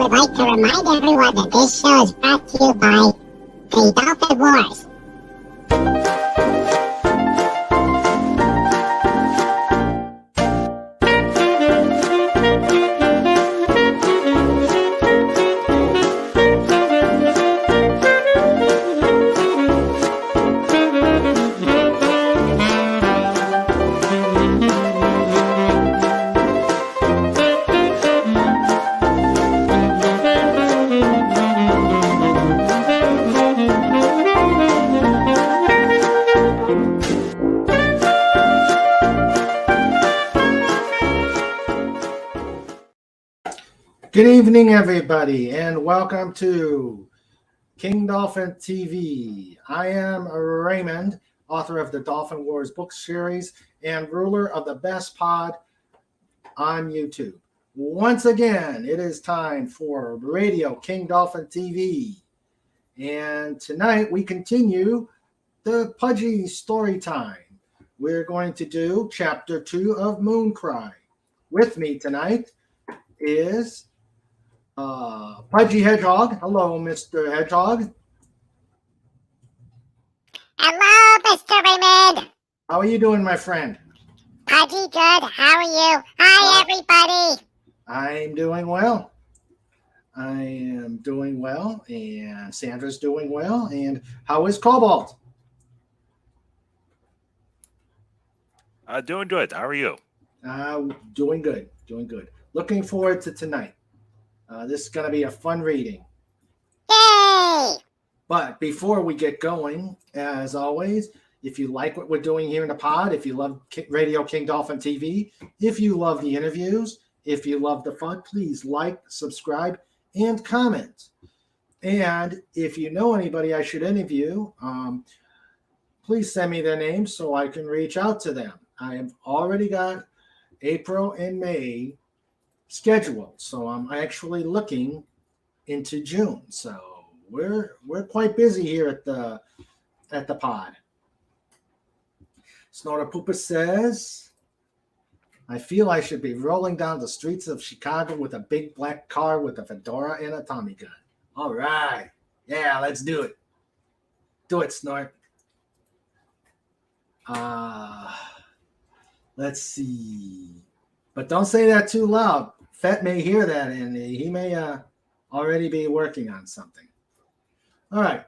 would like to remind everyone that this show is brought to you by the Dolphin Wars. Good evening, everybody, and welcome to King Dolphin TV. I am Raymond, author of the Dolphin Wars book series and ruler of the best pod on YouTube. Once again, it is time for Radio King Dolphin TV. And tonight we continue the Pudgy story time. We're going to do Chapter 2 of Mooncry. With me tonight is Pudgy Hedgehog. Hello, Mr. Hedgehog. Hello, Mr. Raymond. How are you doing, my friend? Pudgy, good. How are you? Hi, everybody. I'm doing well. I am doing well, and Sandra's doing well. And how is Cobalt? Doing good. How are you? Doing good. Doing good. Looking forward to tonight. This is going to be a fun reading. Yay! But before we get going, as always, if you like what we're doing here in the pod, if you love Radio King Dolphin TV, if you love the interviews, if you love the fun, please like, subscribe, and comment. And if you know anybody I should interview, please send me their names so I can reach out to them. I have already got April and May scheduled, so I'm actually looking into June. So we're quite busy here at the pod. Snorter Poopa says, I feel I should be rolling down the streets of Chicago with a big black car with a fedora and a Tommy gun. All right. Yeah, let's do it. Do it, Snort. Let's see. But don't say that too loud. Fett may hear that, and he may already be working on something. All right.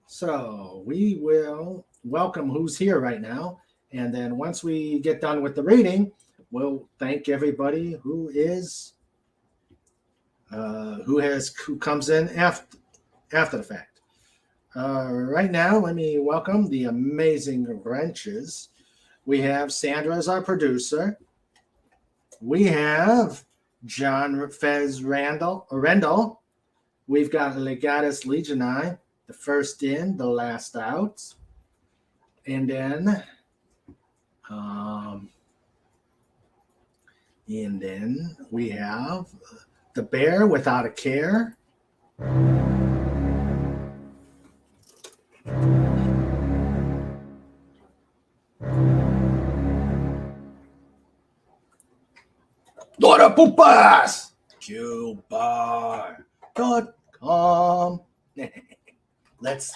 So we will welcome who's here right now. And then once we get done with the reading, we'll thank everybody who comes in after the fact. Right now, let me welcome the amazing wrenches. We have Sandra as our producer. We have John Fez Rendell. We've got Legatus Legionai, the first in, the last out. And then we have the Bear Without a Care. Dora Pupas! QBar.com. Let's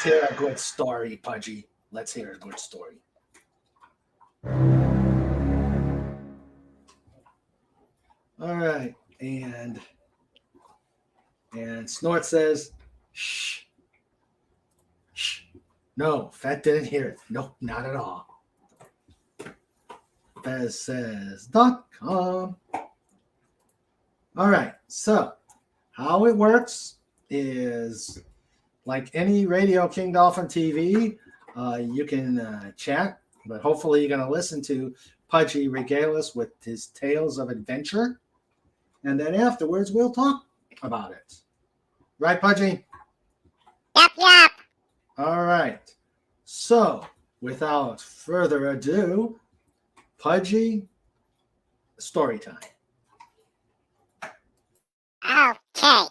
hear a good story, Pudgy. Let's hear a good story. All right, and Snort says, shh. No, Fat didn't hear it. Nope, not at all. Fez says .com. All right, so how it works is like any Radio King Dolphin TV, you can chat, but hopefully you're going to listen to Pudgy regale us with his tales of adventure. And then afterwards, we'll talk about it. Right, Pudgy? Yep. All right. So, without further ado, Pudgy, story time. Okay.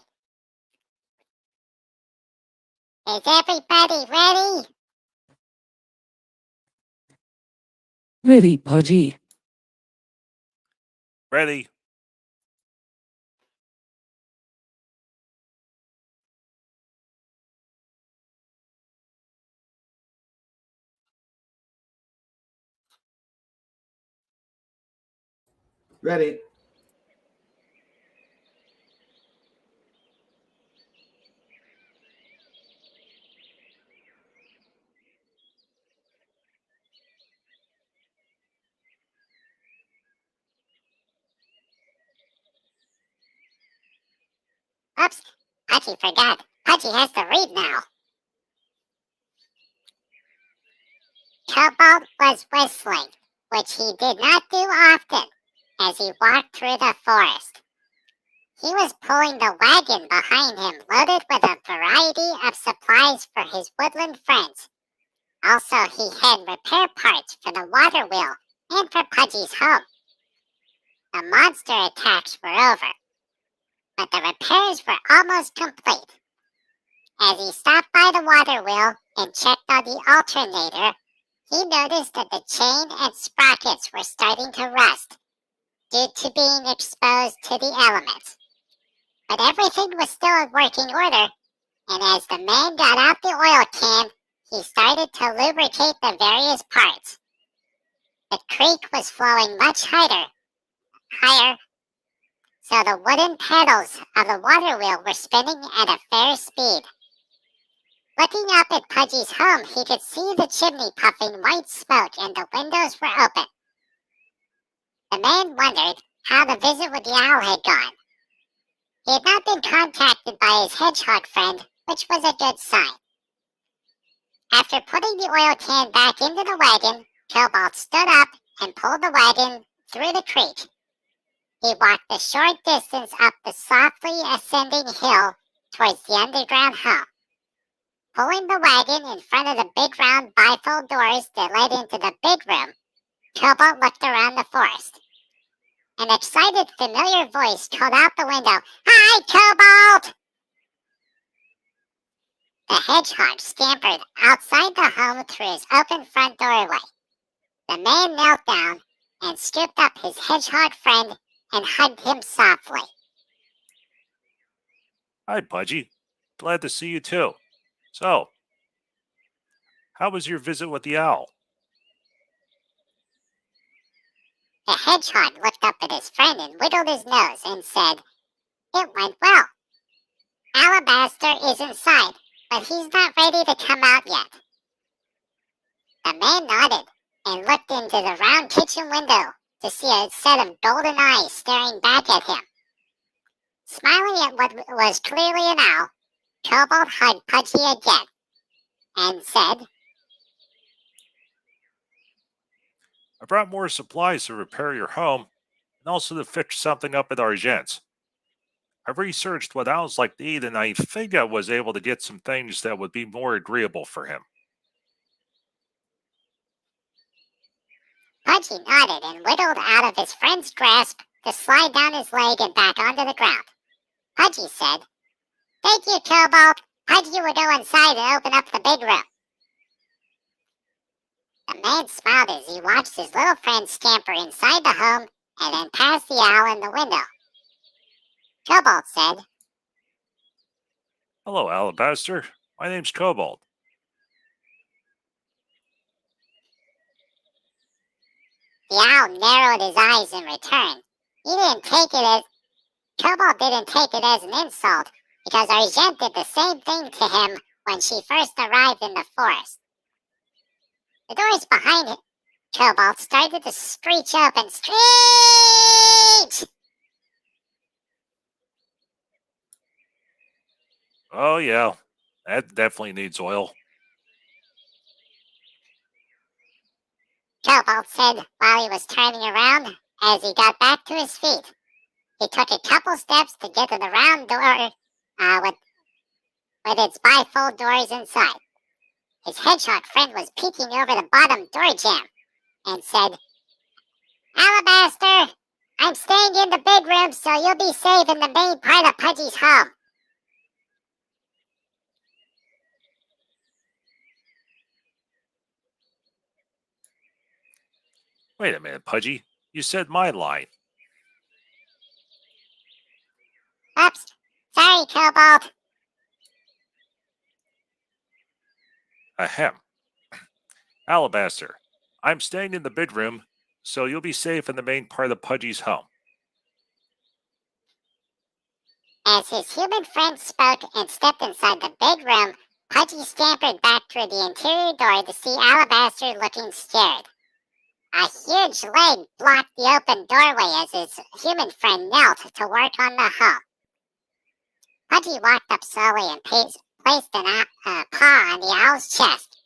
Is everybody ready? Ready, Pudgy. Ready. Ready. Oops, Pudgy forgot. Pudgy has to read now. Cobalt was whistling, which he did not do often, as he walked through the forest. He was pulling the wagon behind him, loaded with a variety of supplies for his woodland friends. Also, he had repair parts for the water wheel and for Pudgy's home. The monster attacks were over, but the repairs were almost complete. As he stopped by the water wheel and checked on the alternator, he noticed that the chain and sprockets were starting to rust due to being exposed to the elements. But everything was still in working order, and as the man got out the oil can, he started to lubricate the various parts. The creek was flowing much higher, so the wooden pedals of the water wheel were spinning at a fair speed. Looking up at Pudgy's home, he could see the chimney puffing white smoke and the windows were open. The man wondered how the visit with the owl had gone. He had not been contacted by his hedgehog friend, which was a good sign. After putting the oil can back into the wagon, Cobalt stood up and pulled the wagon through the creek. He walked a short distance up the softly ascending hill towards the underground home. Pulling the wagon in front of the big round bifold doors that led into the big room, Cobalt looked around the forest. An excited, familiar voice called out the window, "Hi, Cobalt!" The hedgehog scampered outside the home through his open front doorway. The man knelt down and scooped up his hedgehog friend and hugged him softly. Hi, Pudgy. Glad to see you too. So, how was your visit with the owl? The hedgehog looked up at his friend and wiggled his nose and said, "It went well. Alabaster is inside, but he's not ready to come out yet." The man nodded and looked into the round kitchen window to see a set of golden eyes staring back at him. Smiling at what was clearly an owl, Cobalt hugged Pudgy again and said, I brought more supplies to repair your home and also to fix something up at Argent's. I've researched what owls like to eat, and I think I was able to get some things that would be more agreeable for him. Pudgy nodded and wiggled out of his friend's grasp to slide down his leg and back onto the ground. Pudgy said, "Thank you, Cobalt. Pudgy will go inside and open up the big room." The man smiled as he watched his little friend scamper inside the home and then past the owl in the window. Cobalt said, Hello, Alabaster. My name's Cobalt. The owl narrowed his eyes in return. Cobalt didn't take it as an insult, because Argent did the same thing to him when she first arrived in the forest. The doors behind Cobalt started to screech open. Screech! Oh, yeah, that definitely needs oil. Cobalt said while he was turning around as he got back to his feet. He took a couple steps to get to the round door with its bifold doors inside. His hedgehog friend was peeking over the bottom door jamb and said, "Alabaster, I'm staying in the big room so you'll be safe in the main part of Pudgy's home." Wait a minute, Pudgy. You said my line. Oops, sorry, Cobalt. Ahem. Alabaster, I'm staying in the big room, so you'll be safe in the main part of Pudgy's home. As his human friend spoke and stepped inside the big room, Pudgy scampered back through the interior door to see Alabaster looking scared. A huge leg blocked the open doorway as his human friend knelt to work on the home. Pudgy walked up slowly and placed an paw on the owl's chest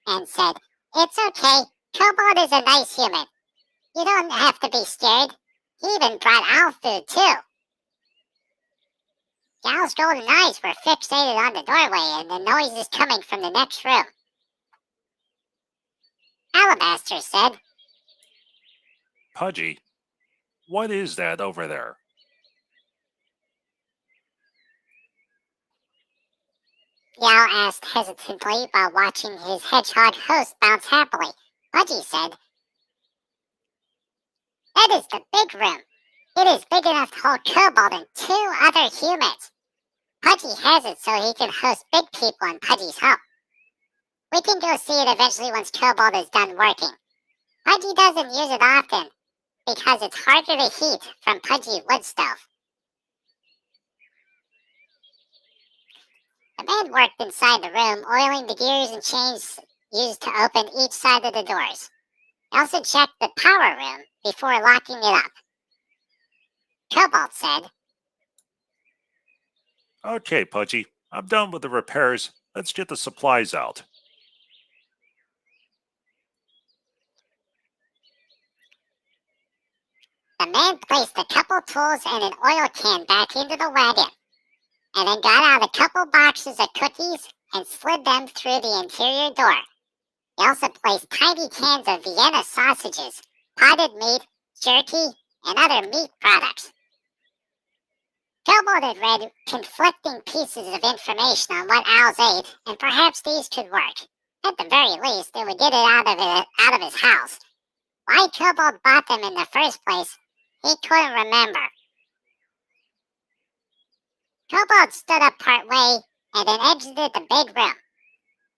and said, "It's okay. Cobalt is a nice human. You don't have to be scared. He even brought owl food, too." The owl's golden eyes were fixated on the doorway and the noises coming from the next room. Alabaster said, Pudgy, what is that over there? the owl asked hesitantly while watching his hedgehog host bounce happily. Pudgy said, "That is the big room. It is big enough to hold Cobalt and 2 other humans. Pudgy has it so he can host big people in Pudgy's home. We can go see it eventually once Cobalt is done working. Pudgy doesn't use it often because it's harder to heat from Pudgy wood stove." The man worked inside the room, oiling the gears and chains used to open each side of the doors. He also checked the power room before locking it up. Cobalt said, Okay, Pudgy, I'm done with the repairs. Let's get the supplies out. The man placed a couple tools and an oil can back into the wagon, and then got out a couple boxes of cookies and slid them through the interior door. He also placed tiny cans of Vienna sausages, potted meat, jerky, and other meat products. Cobalt had read conflicting pieces of information on what owls ate, and perhaps these could work. At the very least, it would get it out of his house. Why Cobalt bought them in the first place, he couldn't remember. Cobalt stood up partway and then exited the big room.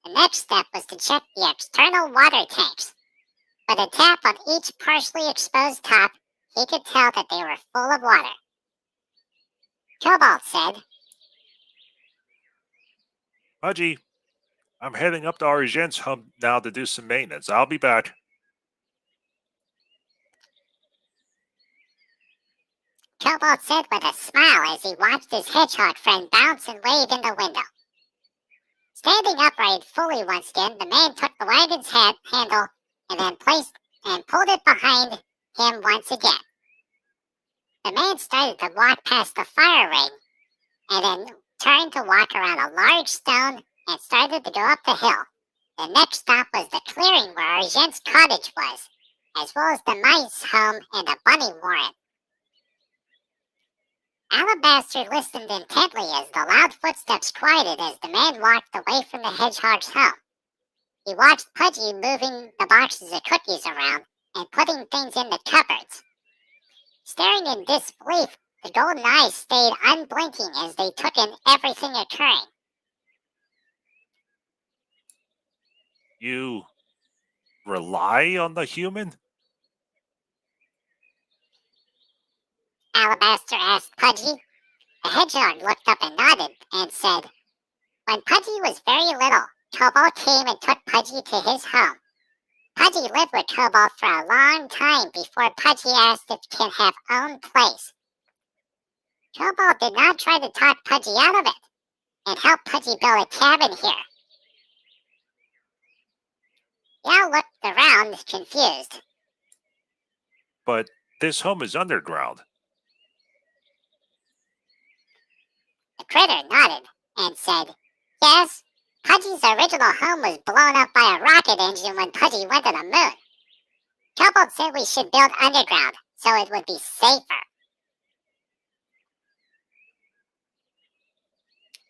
The next step was to check the external water tanks. With a tap on each partially exposed top, he could tell that they were full of water. Cobalt said, Pudgy, I'm heading up to Argent's home now to do some maintenance. I'll be back. Cobalt said with a smile as he watched his hedgehog friend bounce and wave in the window. Standing upright fully once again, the man took the wagon's handle and then pulled it behind him once again. The man started to walk past the fire ring and then turned to walk around a large stone and started to go up the hill. The next stop was the clearing where Argent's cottage was, as well as the mice home and the bunny warren. Alabaster listened intently as the loud footsteps quieted as the man walked away from the hedgehog's home. He watched Pudgy moving the boxes of cookies around and putting things in the cupboards. Staring in disbelief, the golden eyes stayed unblinking as they took in everything occurring. You rely on the human? Alabaster asked Pudgy. The hedgehog looked up and nodded and said, "When Pudgy was very little, Cobalt came and took Pudgy to his home. Pudgy lived with Cobalt for a long time before Pudgy asked if he can have own place. Cobalt did not try to talk Pudgy out of it and helped Pudgy build a cabin here." The owl looked around, confused. But this home is underground. The critter nodded and said, "Yes, Pudgy's original home was blown up by a rocket engine when Pudgy went to the moon. Cobalt said we should build underground so it would be safer."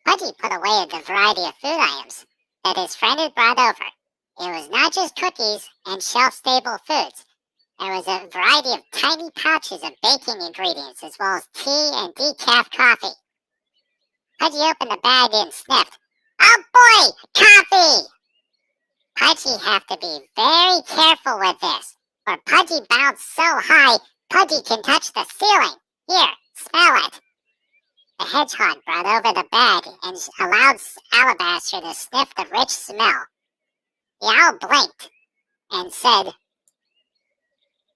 Pudgy put away the variety of food items that his friend had brought over. It was not just cookies and shelf-stable foods. There was a variety of tiny pouches of baking ingredients as well as tea and decaf coffee. Pudgy opened the bag and sniffed. "Oh boy, coffee!" Pudgy have to be very careful with this, for Pudgy bounced so high, Pudgy can touch the ceiling. Here, smell it. The hedgehog brought over the bag and allowed Alabaster to sniff the rich smell. The owl blinked and said,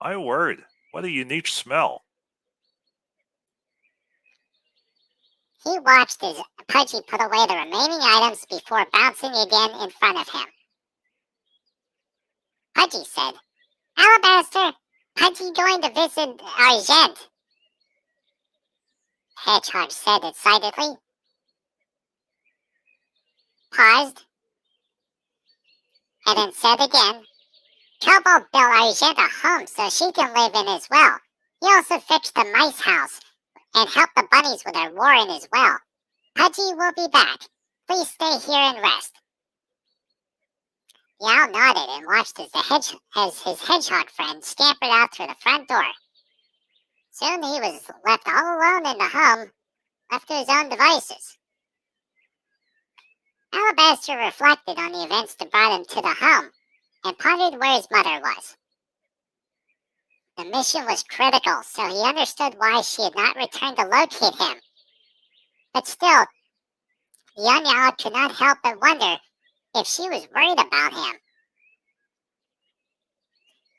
My word, what a unique smell. He watched as Pudgy put away the remaining items before bouncing again in front of him. Pudgy said, Alabaster, Pudgy going to visit Argent. Hedgehog said excitedly, paused, and then said again, Cobalt built Argent a home so she can live in as well. He also fixed the mice house and helped the bunnies with their warren as well. Pudgy will be back. Please stay here and rest. The owl nodded and watched as his hedgehog friend scampered out through the front door. Soon he was left all alone in the home, left to his own devices. Alabaster reflected on the events that brought him to the home and pondered where his mother was. The mission was critical, so he understood why she had not returned to locate him. But still, the young owl could not help but wonder if she was worried about him.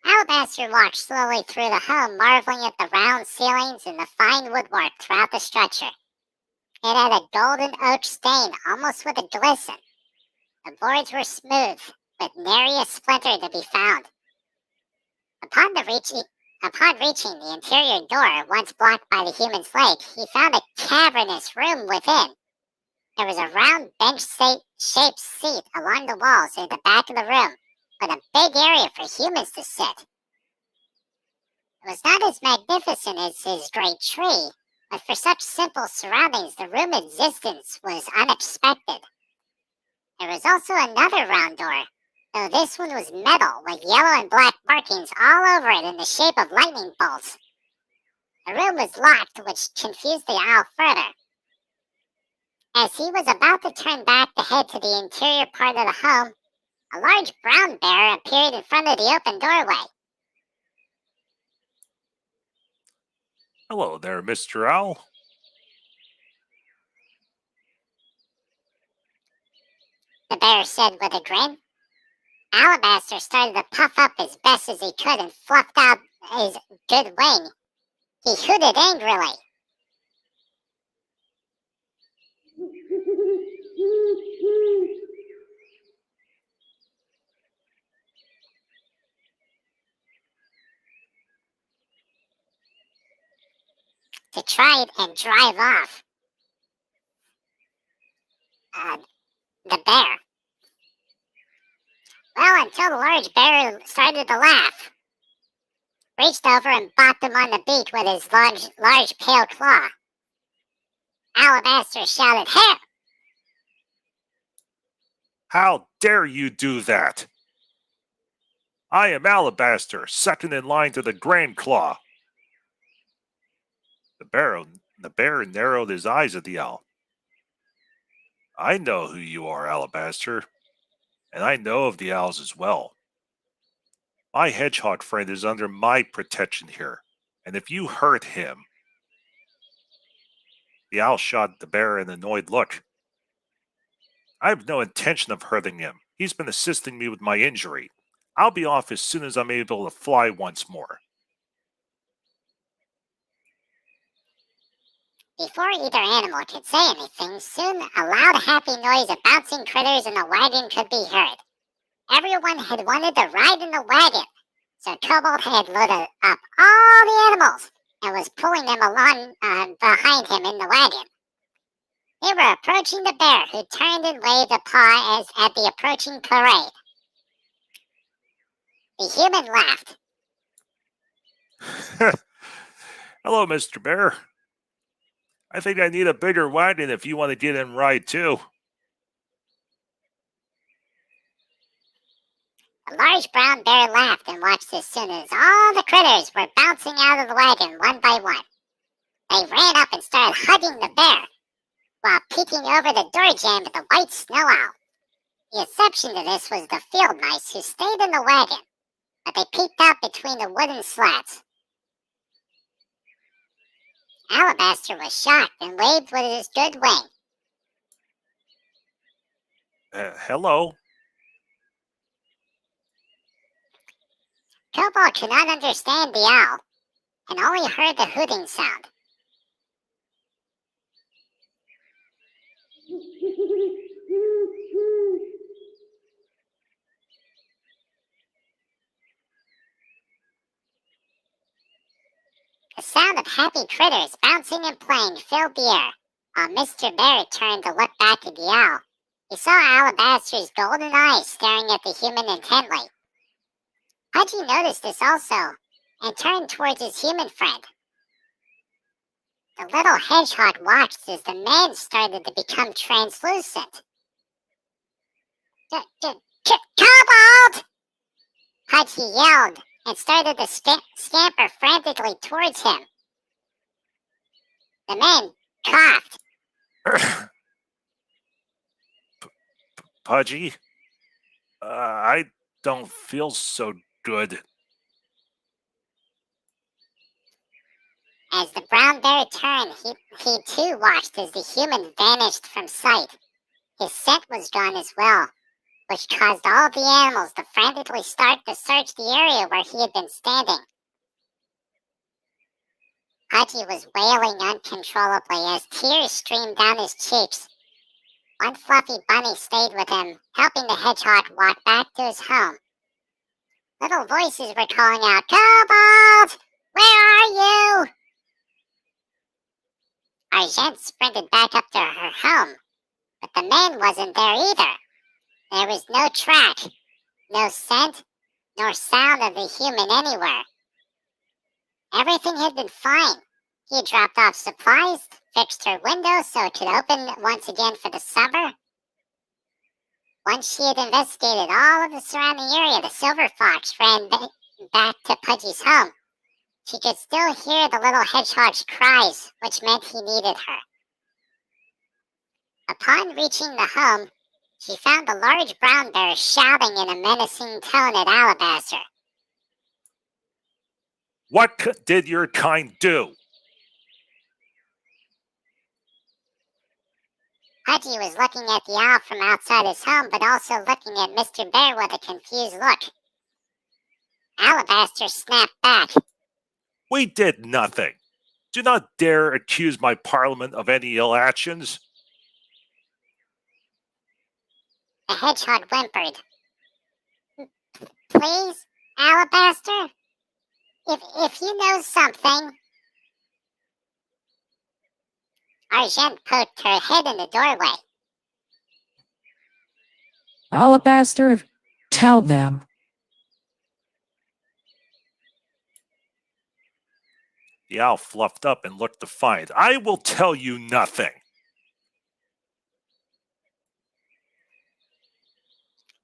Alabaster walked slowly through the home, marveling at the round ceilings and the fine woodwork throughout the structure. It had a golden oak stain, almost with a glisten. The boards were smooth, with nary a splinter to be found. Upon reaching the interior door, once blocked by the human's leg, he found a cavernous room within. There was a round bench-shaped seat along the walls at the back of the room, with a big area for humans to sit. It was not as magnificent as his great tree, but for such simple surroundings, the room's existence was unexpected. There was also another round door, though this one was metal with yellow and black markings all over it in the shape of lightning bolts. The room was locked, which confused the owl further. As he was about to turn back to head to the interior part of the home, a large brown bear appeared in front of the open doorway. Hello there, Mr. Owl. The bear said with a grin. Alabaster started to puff up as best as he could and fluffed out his good wing. He hooted angrily. To try and drive off the bear. Well, until the large bear started to laugh, reached over and bopped him on the beak with his large pale claw. Alabaster shouted, "Hey!" How dare you do that? I am Alabaster, second in line to the Grand Claw. The bear narrowed his eyes at the owl. I know who you are, Alabaster, and I know of the owls as well. My hedgehog friend is under my protection here, and if you hurt him... The owl shot the bear an annoyed look. I have no intention of hurting him. He's been assisting me with my injury. I'll be off as soon as I'm able to fly once more. Before either animal could say anything, soon a loud, happy noise of bouncing critters in the wagon could be heard. Everyone had wanted to ride in the wagon, so Cobalt had loaded up all the animals and was pulling them along behind him in the wagon. They were approaching the bear, who turned and waved a paw at the approaching parade. The human laughed. Hello, Mr. Bear. I think I need a bigger wagon if you want to get in and ride too. The large brown bear laughed and watched as soon as all the critters were bouncing out of the wagon one by one. They ran up and started hugging the bear, while peeking over the door jamb at the white snow owl. The exception to this was the field mice, who stayed in the wagon, but they peeked out between the wooden slats. Alabaster was shocked and waved with his good wing. Hello? Cobalt could not understand the owl and only heard the hooting sound. The sound of happy critters bouncing and playing filled the air. While Mr. Bear turned to look back at the owl, he saw Alabaster's golden eyes staring at the human intently. Pudgy noticed this also and turned towards his human friend. The little hedgehog watched as the man started to become translucent. Cobalt! Pudgy yelled and started to scamper frantically towards him. The man coughed. Pudgy? I don't feel so good. As the brown bear turned, he too watched as the human vanished from sight. His scent was gone as well, which caused all the animals to frantically start to search the area where he had been standing. Pudgy was wailing uncontrollably as tears streamed down his cheeks. One fluffy bunny stayed with him, helping the hedgehog walk back to his home. Little voices were calling out, "Cobalt! Where are you?" Argent sprinted back up to her home, but the man wasn't there either. There was no track, no scent, nor sound of the human anywhere. Everything had been fine. He had dropped off supplies, fixed her window so it could open once again for the summer. Once she had investigated all of the surrounding area, the silver fox ran back to Pudgy's home. She could still hear the little hedgehog's cries, which meant he needed her. Upon reaching the home, she found the large brown bear shouting in a menacing tone at Alabaster. What did your kind do? Pudgy was looking at the owl from outside his home, but also looking at Mr. Bear with a confused look. Alabaster snapped back. We did nothing. Do not dare accuse my parliament of any ill actions. The hedgehog whimpered. Please, Alabaster? If you know something... Argent poked her head in the doorway. Alabaster, tell them. The owl fluffed up and looked defiant. I will tell you nothing.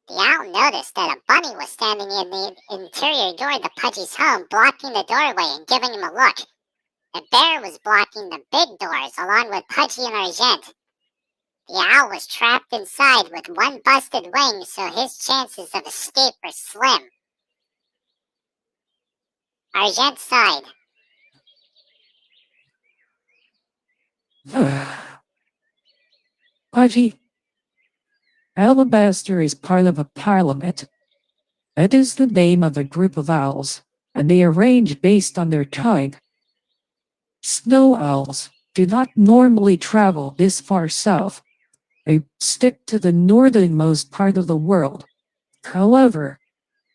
The owl noticed that a bunny was standing in the interior door of the Pudgy's home, blocking the doorway and giving him a look. The bear was blocking the big doors, along with Pudgy and Argent. The owl was trapped inside with one busted wing, so his chances of escape were slim. Argent sighed. Pudgy, Alabaster is part of a parliament. It is the name of a group of owls, and they are arranged based on their kind. Snow owls do not normally travel this far south. They stick to the northernmost part of the world. However,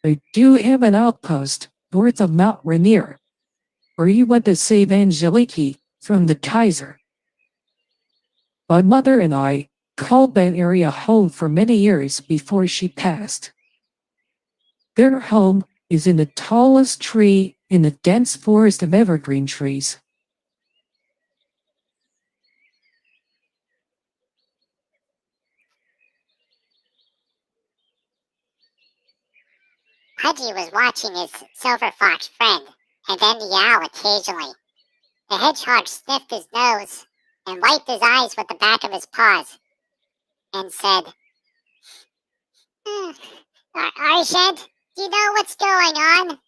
they do have an outpost north of Mount Rainier, where you went to save Angeliki from the Kaiser. My mother and I called that area home for many years before she passed. Their home is in the tallest tree in the dense forest of evergreen trees. Pudgy was watching his silver fox friend, and then the owl occasionally. The hedgehog sniffed his nose and wiped his eyes with the back of his paws, and said, Argent, do you know what's going on?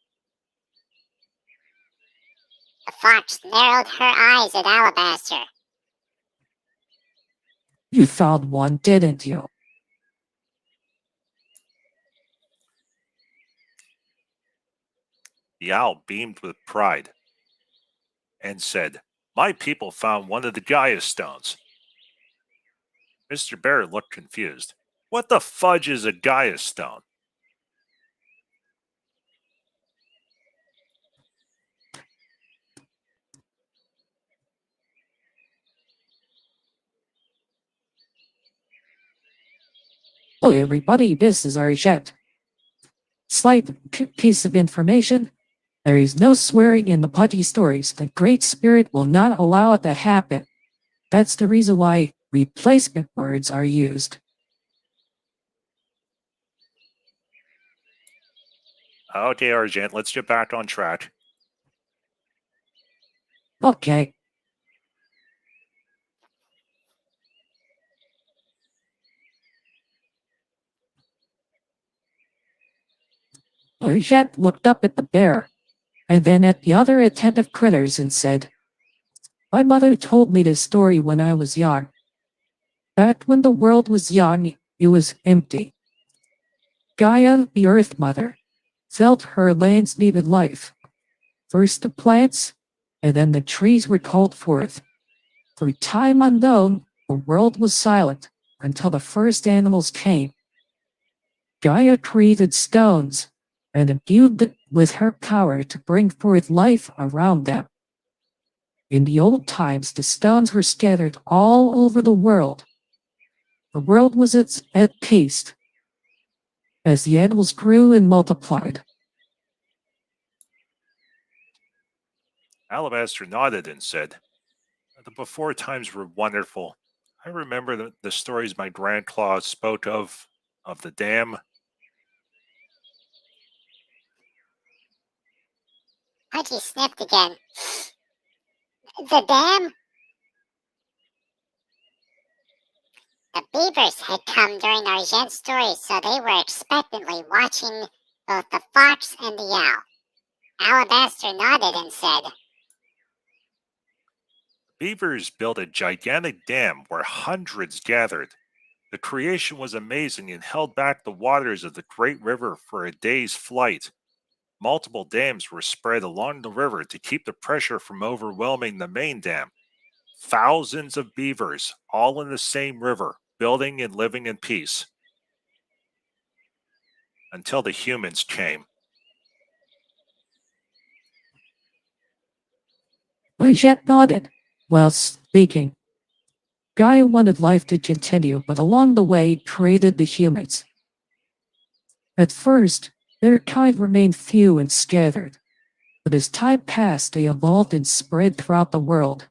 The fox narrowed her eyes at Alabaster. You found one, didn't you? The owl beamed with pride and said, "My people found one of the Gaia stones." Mr. Bear looked confused. "What the fudge is a Gaia stone?" Oh, everybody, this is our jet. Slight piece of information. There is no swearing in the Pudgy stories. The Great Spirit will not allow it to happen. That's the reason why replacement words are used. Okay, Argent, let's get back on track. Okay. Argent looked up at the bear, and then at the other attentive critters and said, "My mother told me this story when I was young. Back when the world was young, it was empty. Gaia, the Earth Mother, felt her lands needed life. First the plants, and then the trees were called forth. For a time unknown, the world was silent until the first animals came. Gaia created stones and imbued them with her power to bring forth life around them. In the old times, the stones were scattered all over the world. The world was at peace as the animals grew and multiplied." Alabaster nodded and said, "The before times were wonderful. I remember the stories my grandclaw spoke of the dam." Pudgy sniffed again. The dam? The beavers had come during Argent's story, so they were expectantly watching both the fox and the owl. Alabaster nodded and said, Beavers built a gigantic dam where hundreds gathered. The creation was amazing and held back the waters of the great river for a day's flight. Multiple dams were spread along the river to keep the pressure from overwhelming the main dam. Thousands of beavers, all in the same river, building and living in peace. Until the humans came. Argent nodded while speaking. Gaia wanted life to continue, but along the way created the humans. At first, their kind remained few and scattered, but as time passed, they evolved and spread throughout the world.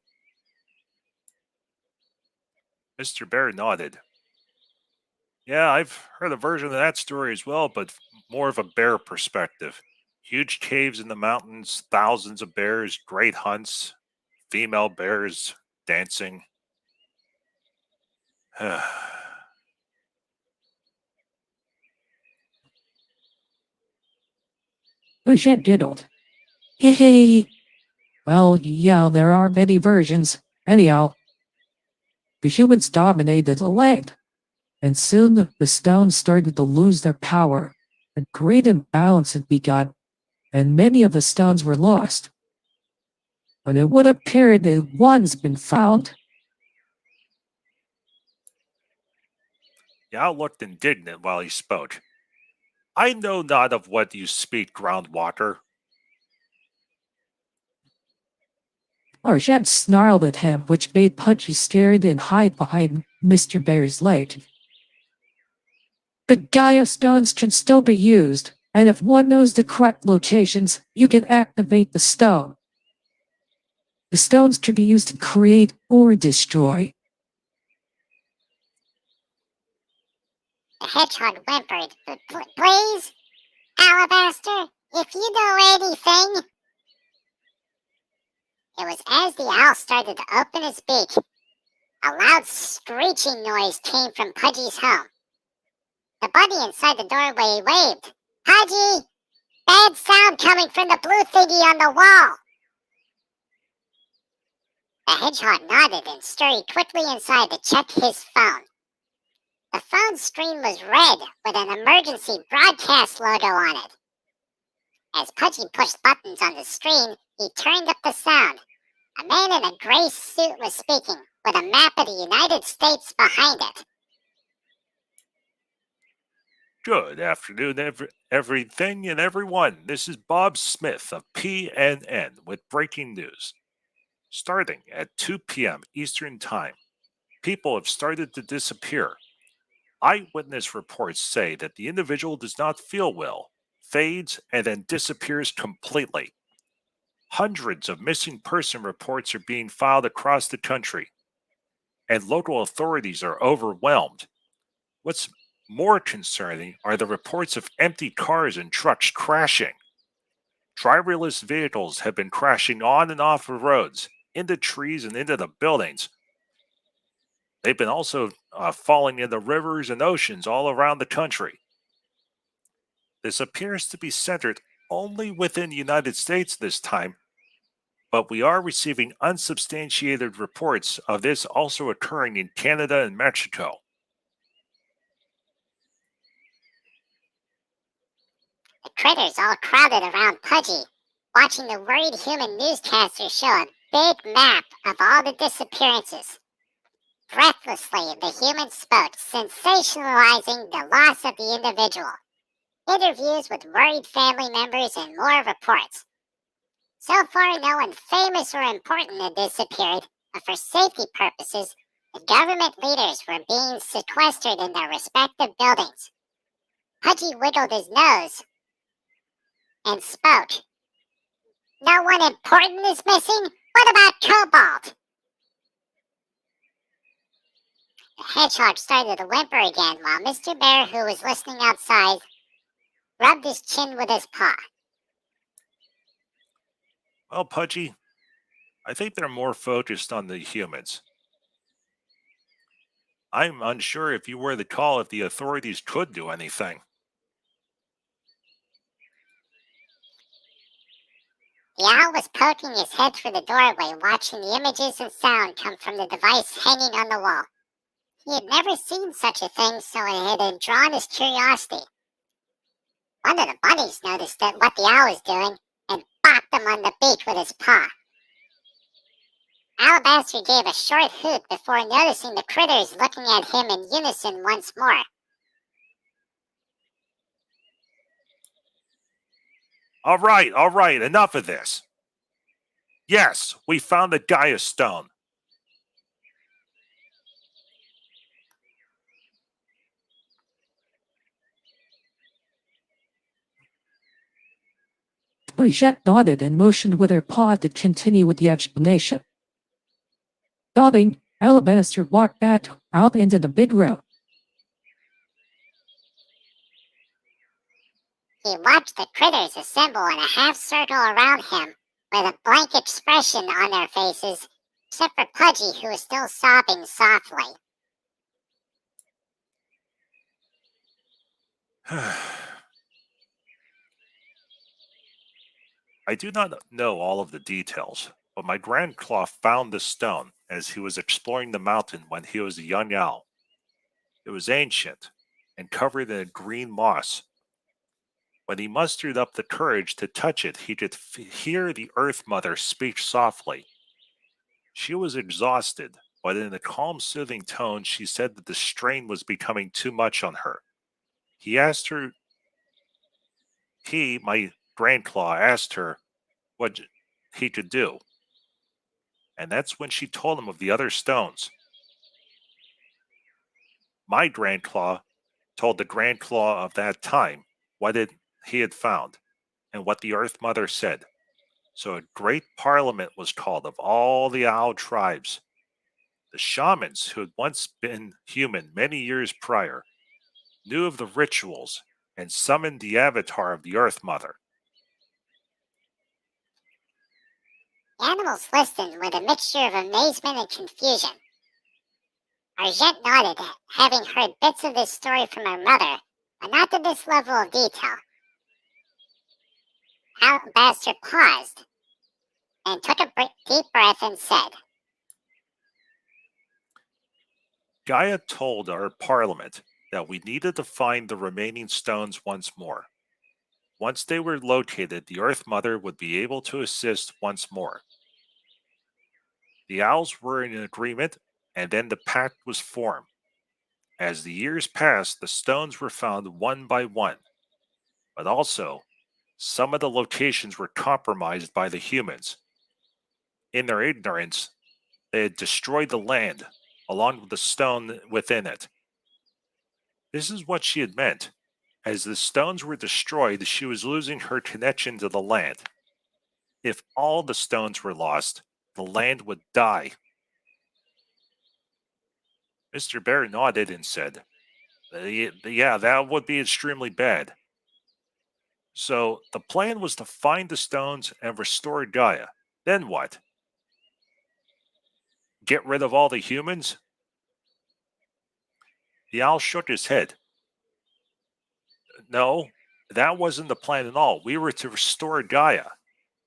Mr. Bear nodded. "Yeah, I've heard a version of that story as well, but more of a bear perspective. Huge caves in the mountains, thousands of bears, great hunts, female bears dancing." Argent diddled. Hey. Well, yeah, there are many versions. Anyhow, the humans dominated the land, and soon the stones started to lose their power. A great imbalance had begun, and many of the stones were lost. But it would appear that one's been found. Yao looked indignant while he spoke. "I know not of what you speak, Groundwalker." Argent snarled at him, which made Pudgy stare and hide behind Mr. Bear's leg. "The Gaia stones can still be used, and if one knows the correct locations, you can activate the stone. The stones can be used to create or destroy." The hedgehog whimpered, "Please, Alabaster, if you know anything." It was as the owl started to open his beak. A loud screeching noise came from Pudgy's home. The bunny inside the doorway waved. "Pudgy! Bad sound coming from the blue thingy on the wall." The hedgehog nodded and scurried quickly inside to check his phone. The phone screen was red with an emergency broadcast logo on it. As Pudgy pushed buttons on the screen, he turned up the sound. A man in a gray suit was speaking, with a map of the United States behind it. Good afternoon, everything and everyone. This is Bob Smith of PNN with breaking news. Starting at 2 p.m. Eastern Time, people have started to disappear. Eyewitness reports say that the individual does not feel well, fades, and then disappears completely. Hundreds of missing person reports are being filed across the country, and local authorities are overwhelmed. What's more concerning are the reports of empty cars and trucks crashing. Driverless vehicles have been crashing on and off of roads, into trees and into the buildings. They've been also falling into rivers and oceans all around the country. This appears to be centered only within the United States this time, but we are receiving unsubstantiated reports of this also occurring in Canada and Mexico. The critters all crowded around Pudgy, watching the worried human newscaster show a big map of all the disappearances. Breathlessly, the human spoke, sensationalizing the loss of the individual. Interviews with worried family members and more reports. So far, no one famous or important had disappeared, but for safety purposes, the government leaders were being sequestered in their respective buildings. Pudgy wiggled his nose and spoke. No one important is missing? What about Cobalt? The hedgehog started to whimper again while Mr. Bear, who was listening outside, rubbed his chin with his paw. Well, Pudgy, I think they're more focused on the humans. I'm unsure if you were the call if the authorities could do anything. The owl was poking his head through the doorway, watching the images and sound come from the device hanging on the wall. He had never seen such a thing, so it had drawn his curiosity. One of the bunnies noticed what the owl was doing and bopped him on the beak with his paw. Alabaster gave a short hoot before noticing the critters looking at him in unison once more. All right, enough of this. Yes, we found the Gaia Stone. Brigitte nodded and motioned with her paw to continue with the explanation. Nodding, Alabaster walked back out into the big room. He watched the critters assemble in a half circle around him with a blank expression on their faces, except for Pudgy, who was still sobbing softly. I do not know all of the details, but my grandclaw found the stone as he was exploring the mountain when he was a young owl. It was ancient and covered in green moss. When he mustered up the courage to touch it, he could hear the Earth Mother speak softly. She was exhausted, but in a calm, soothing tone, she said that the strain was becoming too much on her. My grandclaw asked her what he could do. And that's when she told him of the other stones. My grandclaw told the grandclaw of that time what he had found and what the Earth Mother said. So a great parliament was called of all the owl tribes. The shamans, who had once been human many years prior, knew of the rituals and summoned the avatar of the Earth Mother. The animals listened with a mixture of amazement and confusion. Argent nodded, having heard bits of this story from her mother, but not to this level of detail. Alabaster paused and took a deep breath and said, Gaia told our parliament that we needed to find the remaining stones once more. Once they were located, the Earth Mother would be able to assist once more. The owls were in agreement, and then the pact was formed. As the years passed, the stones were found one by one, but also some of the locations were compromised by the humans. In their ignorance, they had destroyed the land, along with the stone within it. This is what she had meant. As the stones were destroyed, she was losing her connection to the land. If all the stones were lost, the land would die. Mr. Bear nodded and said, Yeah, that would be extremely bad. So the plan was to find the stones and restore Gaia. Then what? Get rid of all the humans? The owl shook his head. No, that wasn't the plan at all. We were to restore Gaia,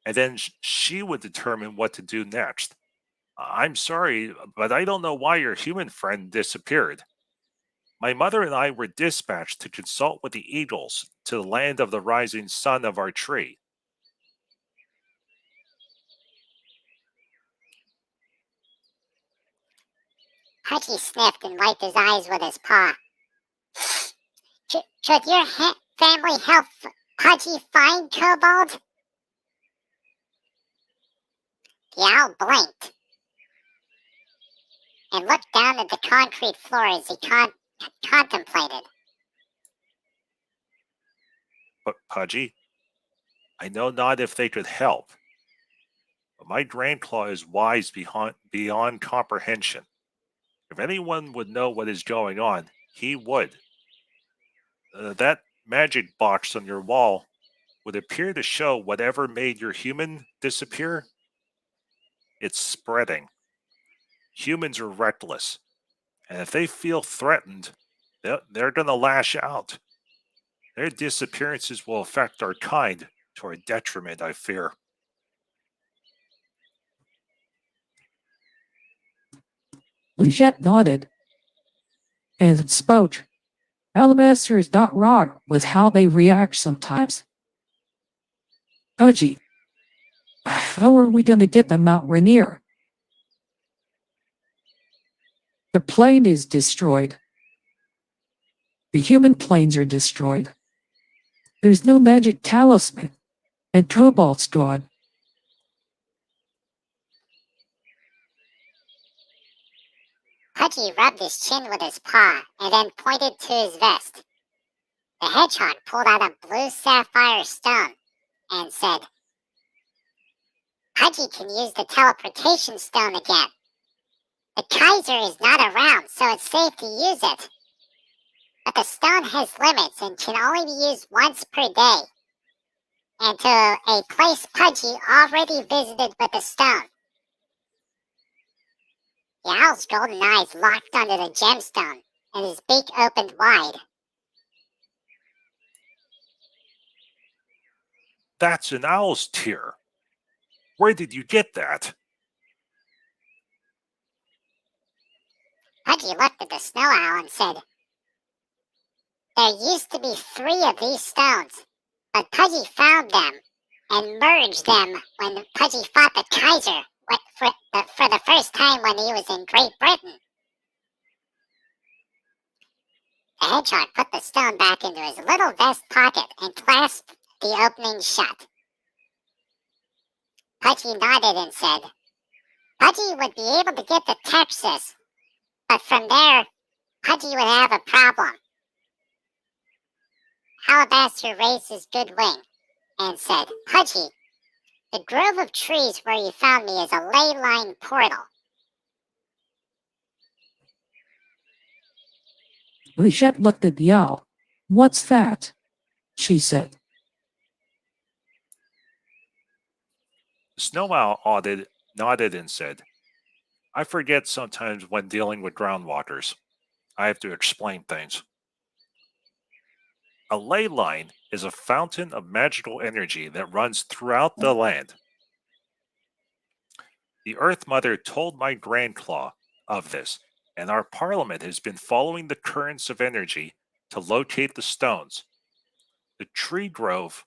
and then she would determine what to do next. I'm sorry, but I don't know why your human friend disappeared. My mother and I were dispatched to consult with the eagles to the land of the rising sun of our tree. Pudgy sniffed and wiped his eyes with his paw. Should your family help Pudgy find Cobalt? The owl blinked and looked down at the concrete floor as he contemplated. But Pudgy, I know not if they could help, but my Grandclaw is wise beyond comprehension. If anyone would know what is going on, he would. That magic box on your wall would appear to show whatever made your human disappear. It's spreading. Humans are reckless, and if they feel threatened, they're going to lash out. Their disappearances will affect our kind to our detriment, I fear. Lichette nodded and spoke. Alabaster is not wrong with how they react sometimes. Pudgy, how are we going to get them Mount Rainier? The plane is destroyed. The human planes are destroyed. There's no magic talisman, and Cobalt's gone. Pudgy rubbed his chin with his paw and then pointed to his vest. The hedgehog pulled out a blue sapphire stone and said, Pudgy can use the teleportation stone again. The Kaiser is not around, so it's safe to use it. But the stone has limits and can only be used once per day, and to a place Pudgy already visited with the stone. The owl's golden eyes locked onto the gemstone, and his beak opened wide. That's an owl's tear. Where did you get that? Pudgy looked at the snow owl and said, There used to be 3 of these stones, but Pudgy found them and merged them when Pudgy fought the Kaiser for the first time when he was in Great Britain. The hedgehog put the stone back into his little vest pocket and clasped the opening shut. Pudgy nodded and said, Pudgy would be able to get to Texas, but from there, Pudgy would have a problem. Alabaster raised his good wing and said, Pudgy, the grove of trees where you found me is a ley line portal. Lichette looked at the owl. What's that? She said. The snow owl nodded and said, I forget sometimes when dealing with groundwalkers. I have to explain things. A ley line is a fountain of magical energy that runs throughout the land. The Earth Mother told my Grandclaw of this, and our parliament has been following the currents of energy to locate the stones. The tree grove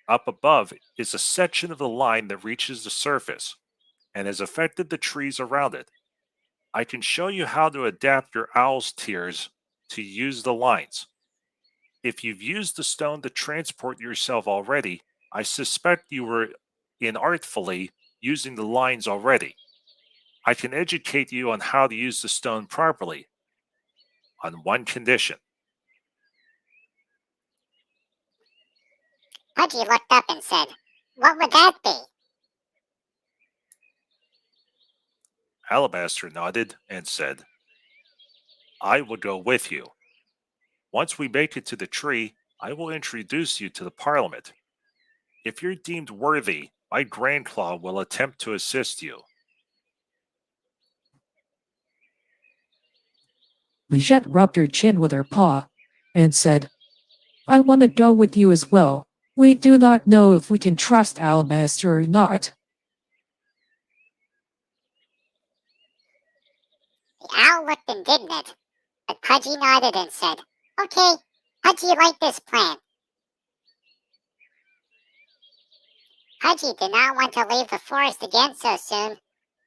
up above is a section of the line that reaches the surface and has affected the trees around it. I can show you how to adapt your owl's tears to use the lines. If you've used the stone to transport yourself already, I suspect you were inartfully using the lines already. I can educate you on how to use the stone properly, on one condition. Pudgy looked up and said, "What would that be?" Alabaster nodded and said, "I will go with you. Once we make it to the tree, I will introduce you to the Parliament. If you're deemed worthy, my Grandclaw will attempt to assist you." Lichette rubbed her chin with her paw and said, "I want to go with you as well. We do not know if we can trust Alabaster or not." The owl looked indignant, but Pudgy nodded and said, "Okay, Pudgy liked this plan." Pudgy did not want to leave the forest again so soon,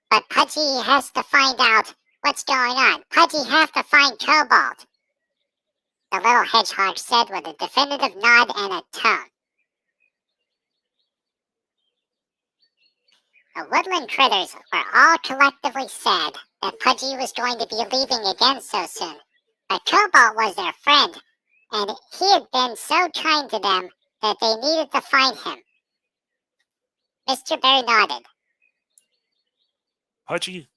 but Pudgy has to find out what's going on. Pudgy has to find Cobalt, the little hedgehog said with a definitive nod and a tone. The woodland critters were all collectively sad that Pudgy was going to be leaving again so soon, but Cobalt was their friend, and he had been so kind to them that they needed to find him. Mr. Bear nodded. Pudgy,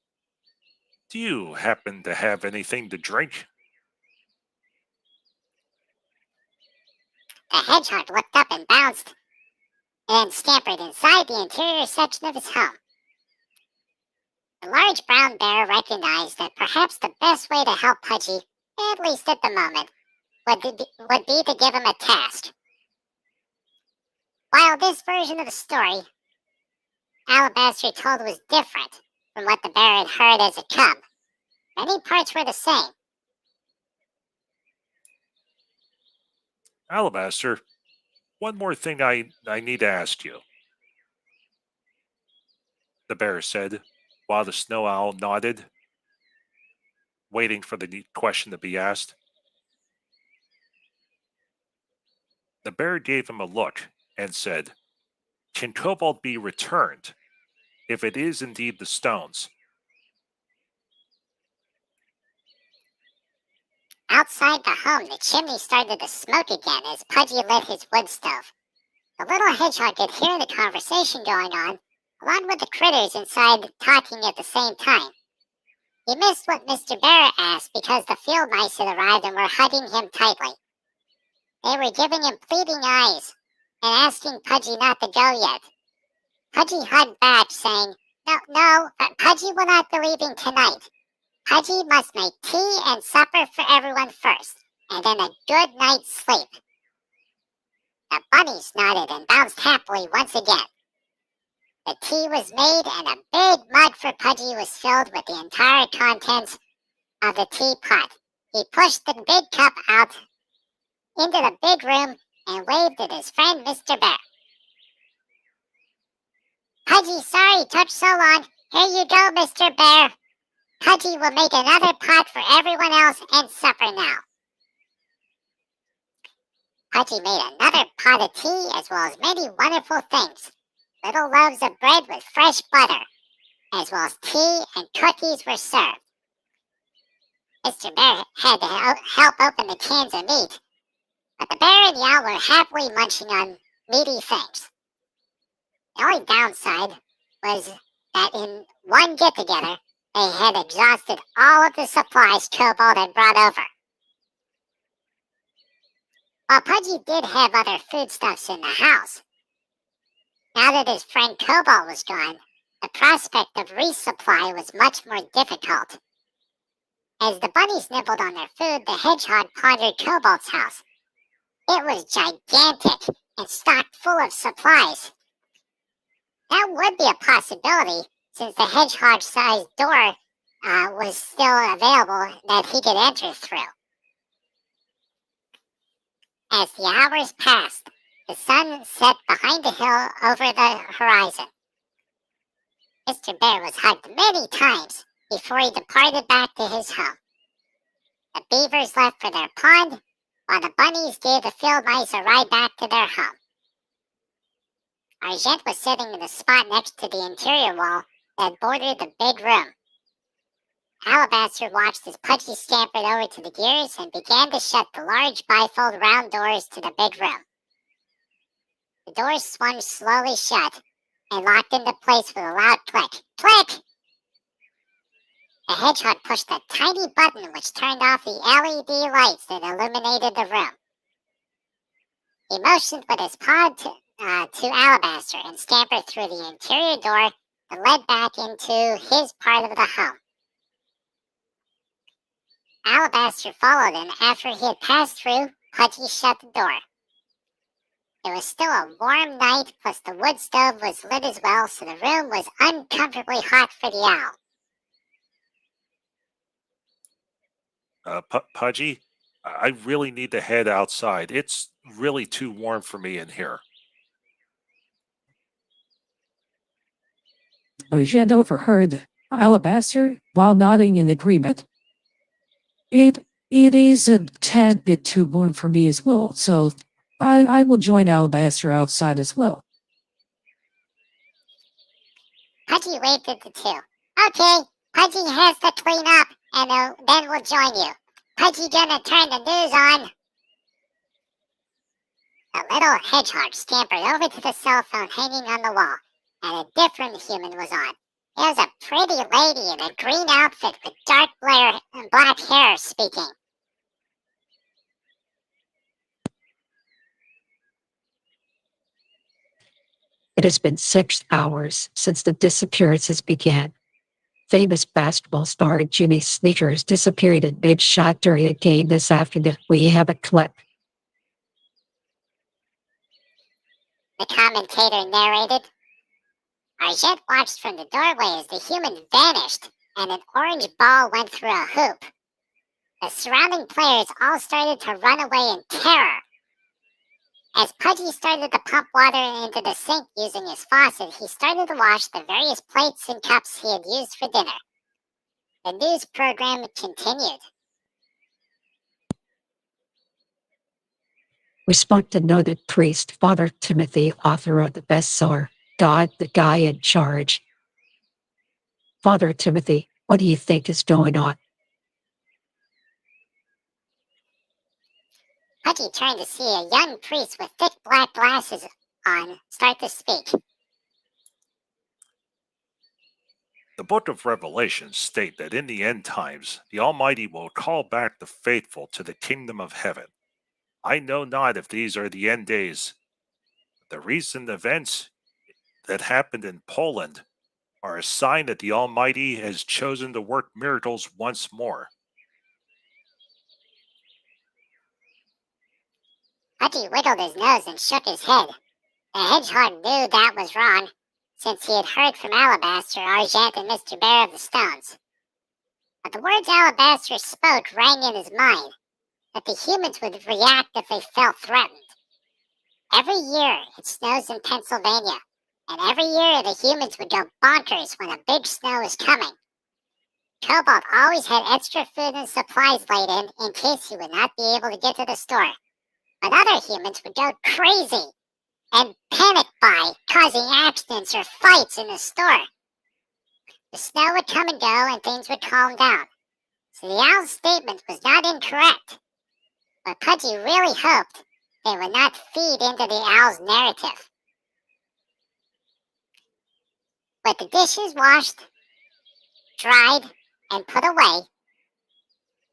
do you happen to have anything to drink? The hedgehog looked up and bounced, and scampered inside the interior section of his home. The large brown bear recognized that perhaps the best way to help Pudgy, at least at the moment, would be to give him a task. While this version of the story, Alabaster told, was different from what the bear had heard as a cub, many parts were the same. Alabaster, one more thing I need to ask you, the bear said, while the snow owl nodded, waiting for the question to be asked. The bear gave him a look and said, "Can Cobalt be returned if it is indeed the stones?" Outside the home, the chimney started to smoke again as Pudgy lit his wood stove. The little hedgehog could hear the conversation going on, along with the critters inside talking at the same time. He missed what Mr. Bear asked because the field mice had arrived and were hugging him tightly. They were giving him pleading eyes and asking Pudgy not to go yet. Pudgy hugged back, saying, No, Pudgy will not be leaving tonight. Pudgy must make tea and supper for everyone first, and then a good night's sleep." The bunnies nodded and bounced happily once again. The tea was made, and a big mug for Pudgy was filled with the entire contents of the teapot. He pushed the big cup out into the big room and waved at his friend Mr. Bear. "Pudgy, sorry it took so long. Here you go, Mr. Bear. Pudgy will make another pot for everyone else and supper now." Pudgy made another pot of tea as well as many wonderful things. Little loaves of bread with fresh butter, as well as tea and cookies were served. Mr. Bear had to help open the cans of meat, but the bear and the owl were happily munching on meaty things. The only downside was that in one get-together, they had exhausted all of the supplies Cobalt had brought over. While Pudgy did have other foodstuffs in the house, now that his friend Cobalt was gone, the prospect of resupply was much more difficult. As the bunnies nibbled on their food, the hedgehog pondered Cobalt's house. It was gigantic and stocked full of supplies. That would be a possibility, since the hedgehog-sized door was still available that he could enter through. As the hours passed, the sun set behind the hill over the horizon. Mr. Bear was hugged many times before he departed back to his home. The beavers left for their pond, while the bunnies gave the field mice a ride back to their home. Argent was sitting in the spot next to the interior wall that bordered the big room. Alabaster watched as Pudgy scampered over to the gears and began to shut the large bifold round doors to the big room. The doors swung slowly shut and locked into place with a loud click. Click! The hedgehog pushed a tiny button which turned off the LED lights that illuminated the room. He motioned with his paw to Alabaster and scampered through the interior door that led back into his part of the home. Alabaster followed, and after he had passed through, Pudgy shut the door. It was still a warm night, plus the wood stove was lit as well, so the room was uncomfortably hot for the owl. Pudgy, I really need to head outside. It's really too warm for me in here. Argent overheard Alabaster while nodding in agreement. It is a tad bit too warm for me as well, so I will join Alabaster outside as well. Pudgy waved at the two. Okay, Pudgy has to clean up, and then we'll join you. Pudgy gonna turn the news on. The little hedgehog scampered over to the cell phone hanging on the wall, and a different human was on. It was a pretty lady in a green outfit with dark black hair speaking. It has been 6 hours since the disappearances began. Famous basketball star Jimmy Sneakers disappeared in mid-shot during a game this afternoon. We have a clip. The commentator narrated. Argent watched from the doorway as the human vanished and an orange ball went through a hoop. The surrounding players all started to run away in terror. As Pudgy started to pump water into the sink using his faucet, he started to wash the various plates and cups he had used for dinner. The news program continued. We spoke to noted priest Father Timothy, author of the bestseller, God, the Guy in Charge. Father Timothy, what do you think is going on? Pudgy turned to see a young priest with thick black glasses on start to speak. The book of Revelations state that in the end times, the Almighty will call back the faithful to the kingdom of heaven. I know not if these are the end days. The recent events that happened in Poland are a sign that the Almighty has chosen to work miracles once more. Pudgy wiggled his nose and shook his head. The hedgehog knew that was wrong, since he had heard from Alabaster, Argent, and Mr. Bear of the Stones. But the words Alabaster spoke rang in his mind, that the humans would react if they felt threatened. Every year it snows in Pennsylvania, and every year the humans would go bonkers when a big snow is coming. Cobalt always had extra food and supplies laid in case he would not be able to get to the store. But other humans would go crazy and panic buy, causing accidents or fights in the store. The snow would come and go and things would calm down. So the owl's statement was not incorrect. But Pudgy really hoped they would not feed into the owl's narrative. With the dishes washed, dried, and put away,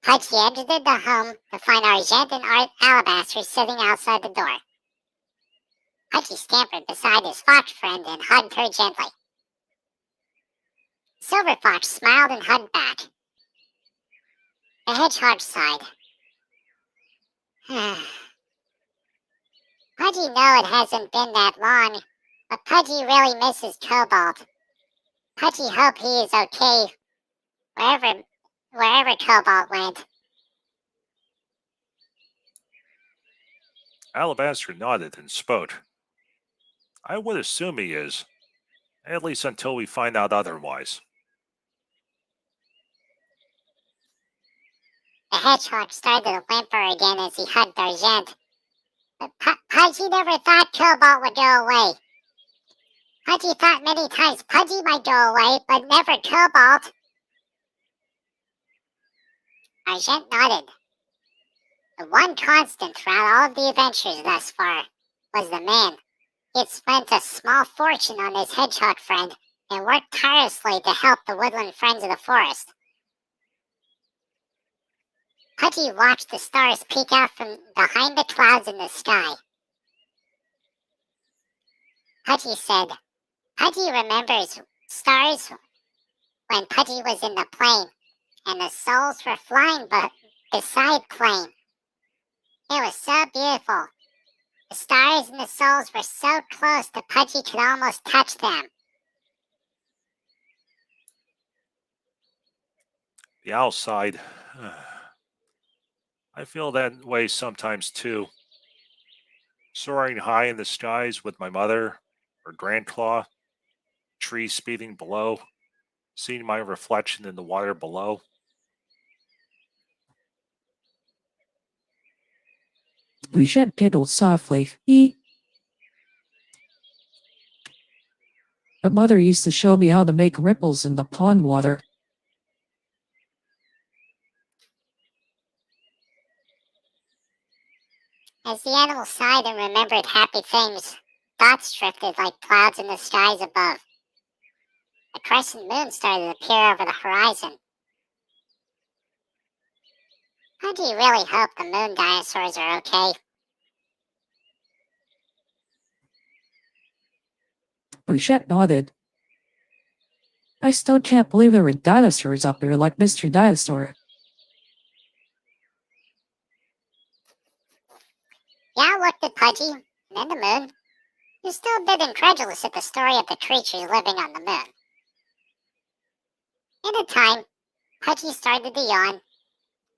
Pudgy exited the home to find Argent and Alabaster sitting outside the door. Pudgy scampered beside his fox friend and hugged her gently. Silver Fox smiled and hugged back. The hedgehog sighed. Pudgy know it hasn't been that long, but Pudgy really misses Cobalt. Pudgy hope he is okay wherever Cobalt went. Alabaster nodded and spoke. I would assume he is, at least until we find out otherwise. The hedgehog started to whimper again as he hugged Argent. But Pudgy never thought Cobalt would go away. Pudgy thought many times Pudgy might go away, but never Cobalt. Argent nodded. The one constant throughout all of the adventures thus far was the man. He had spent a small fortune on his hedgehog friend and worked tirelessly to help the woodland friends of the forest. Pudgy watched the stars peek out from behind the clouds in the sky. Pudgy said, Pudgy remembers stars when Pudgy was in the plane and the souls were flying beside plane. It was so beautiful. The stars and the souls were so close that Pudgy could almost touch them. The owl sighed. I feel that way sometimes too. Soaring high in the skies with my mother or Grandclaw, trees speeding below, seeing my reflection in the water below. Argent giggled softly. But Mother used to show me how to make ripples in the pond water. As the animal sighed and remembered happy things, thoughts drifted like clouds in the skies above. A crescent moon started to appear over the horizon. Pudgy really hope the moon dinosaurs are okay. Argent nodded. I still can't believe there were dinosaurs up there like Mr. Dinosaur. The owl looked at Pudgy and then the moon. He was still a bit incredulous at the story of the creatures living on the moon. In a time, Pudgy started to yawn,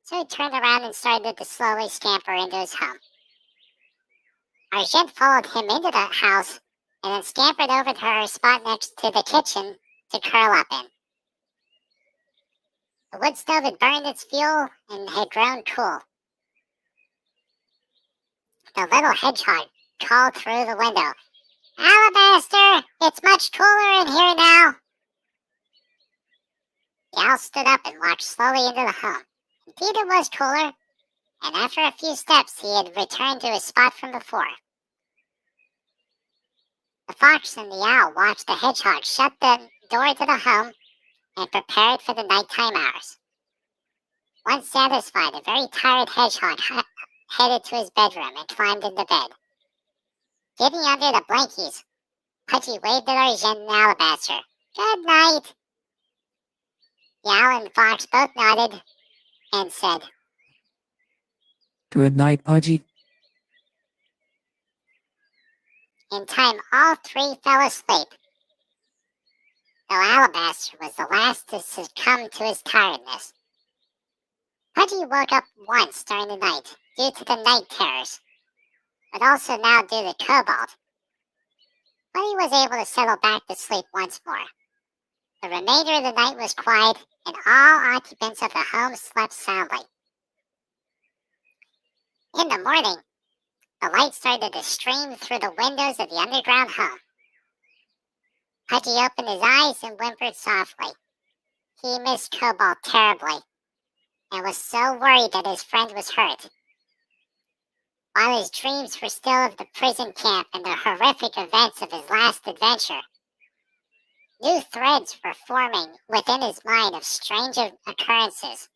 so he turned around and started to slowly scamper into his home. Argent followed him into the house and then scampered over to her spot next to the kitchen to curl up in. The wood stove had burned its fuel and had grown cool. The little hedgehog called through the window, Alabaster, it's much cooler in here now. The owl stood up and walked slowly into the home. Indeed, it was cooler, and after a few steps, he had returned to his spot from before. The fox and the owl watched the hedgehog shut the door to the home and prepared for the nighttime hours. Once satisfied, a very tired hedgehog headed to his bedroom and climbed into bed. Getting under the blankies, Pudgy waved at Argent and Alabaster. Good night. The owl and the fox both nodded and said, Good night, Pudgy. In time, all three fell asleep, though Alabaster was the last to succumb to his tiredness. Pudgy woke up once during the night due to the night terrors, but also now due to Cobalt. But he was able to settle back to sleep once more. The remainder of the night was quiet, and all occupants of the home slept soundly. In the morning, the light started to stream through the windows of the underground home. Pudgy opened his eyes and whimpered softly. He missed Cobalt terribly, and was so worried that his friend was hurt. While his dreams were still of the prison camp and the horrific events of his last adventure, new threads were forming within his mind of strange occurrences.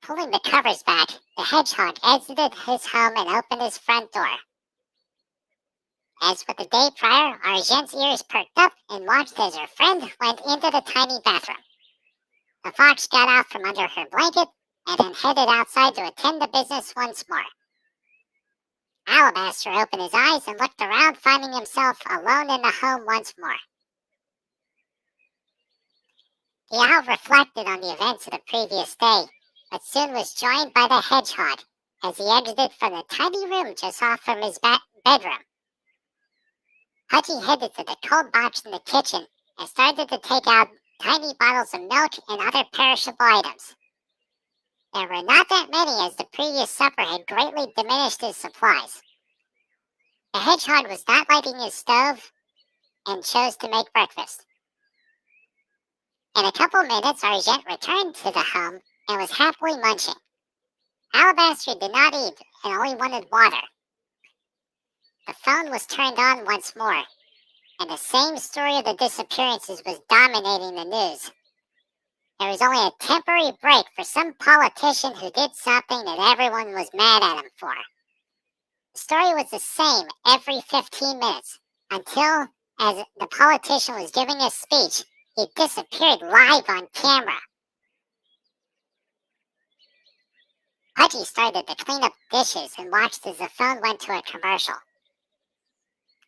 Pulling the covers back, the hedgehog exited his home and opened his front door. As with the day prior, Argent's ears perked up and watched as her friend went into the tiny bathroom. The fox got out from under her blanket and then headed outside to attend to business once more. Alabaster opened his eyes and looked around, finding himself alone in the home once more. The owl reflected on the events of the previous day, but soon was joined by the hedgehog as he exited from the tiny room just off from his bedroom. Pudgy headed to the cold box in the kitchen and started to take out tiny bottles of milk and other perishable items. There were not that many, as the previous supper had greatly diminished his supplies. The hedgehog was not lighting his stove and chose to make breakfast. In a couple minutes, Argent returned to the home and was happily munching. Alabaster did not eat and only wanted water. The phone was turned on once more, and the same story of the disappearances was dominating the news. There was only a temporary break for some politician who did something that everyone was mad at him for. The story was the same every 15 minutes, until, as the politician was giving his speech, he disappeared live on camera. Pudgy started to clean up dishes and watched as the phone went to a commercial.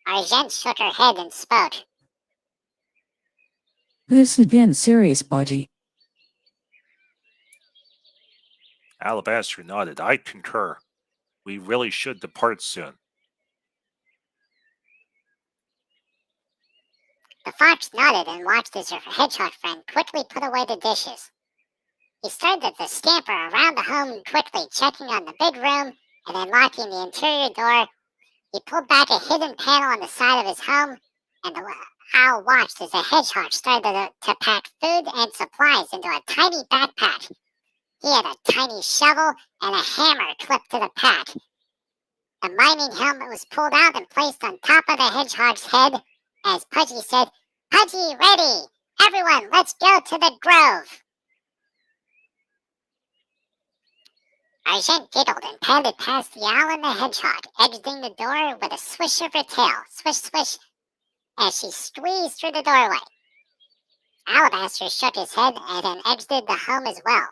Argent shook her head and spoke. This is getting serious, Pudgy. Alabaster nodded. I concur. We really should depart soon. The fox nodded and watched as her hedgehog friend quickly put away the dishes. He started to scamper around the home quickly, checking on the big room and then locking the interior door. He pulled back a hidden panel on the side of his home, and the owl watched as the hedgehog started to pack food and supplies into a tiny backpack. He had a tiny shovel and a hammer clipped to the pack. The mining helmet was pulled out and placed on top of the hedgehog's head as Pudgy said, "Pudgy, ready! Everyone, let's go to the grove!" Argent giggled and padded past the owl and the hedgehog, exiting the door with a swish of her tail, swish, swish, as she squeezed through the doorway. Alabaster shook his head and then exited the home as well.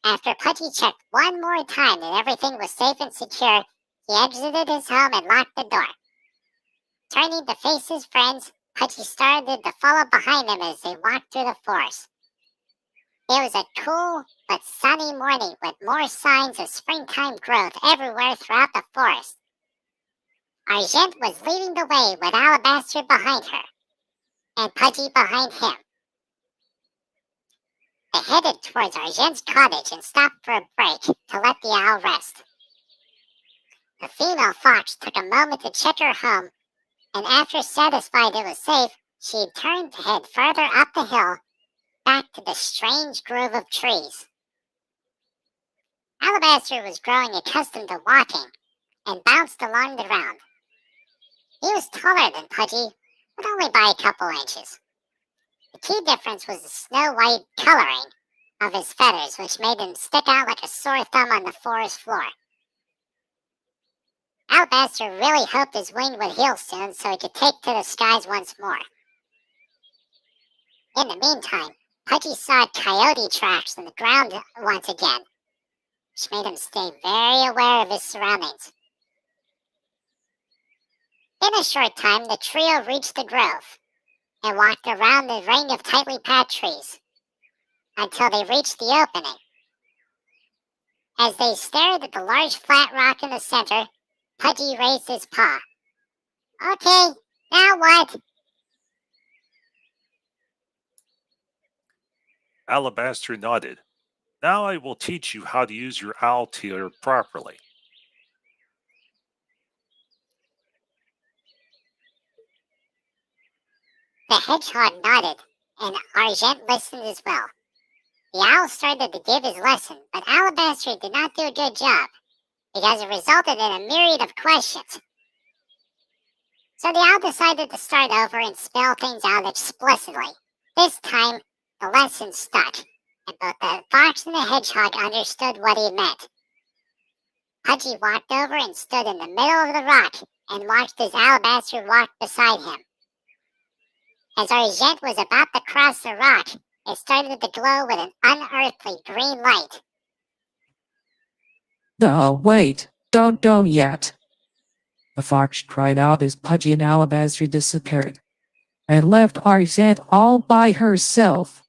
After Pudgy checked one more time that everything was safe and secure, he exited his home and locked the door. Turning to face his friends, Pudgy started to follow behind them as they walked through the forest. It was a cool but sunny morning with more signs of springtime growth everywhere throughout the forest. Argent was leading the way with Alabaster behind her, and Pudgy behind him. They headed towards Argent's cottage and stopped for a break to let the owl rest. The female fox took a moment to check her home, and after satisfied it was safe, she turned to head further up the hill, back to the strange grove of trees. Alabaster was growing accustomed to walking and bounced along the ground. He was taller than Pudgy, but only by a couple inches. The key difference was the snow-white coloring of his feathers, which made him stick out like a sore thumb on the forest floor. Alabaster really hoped his wind would heal soon so he could take to the skies once more. In the meantime, Pudgy saw coyote tracks on the ground once again, which made him stay very aware of his surroundings. In a short time, the trio reached the grove and walked around the ring of tightly packed trees until they reached the opening. As they stared at the large flat rock in the center, Pudgy raised his paw. "Okay, now what?" Alabaster nodded. Now I will teach you how to use your owl tear properly. The hedgehog nodded, and Argent listened as well. The owl started to give his lesson, but Alabaster did not do a good job, because it resulted in a myriad of questions. So the owl decided to start over and spell things out explicitly. This time, the lesson stuck, and both the fox and the hedgehog understood what he meant. Pudgy walked over and stood in the middle of the rock and watched as Alabaster walked beside him. As Argent was about to cross the rock, it started to glow with an unearthly green light. No, wait, don't yet. The fox cried out as Pudgy and Alabaster disappeared, and left Argent all by herself.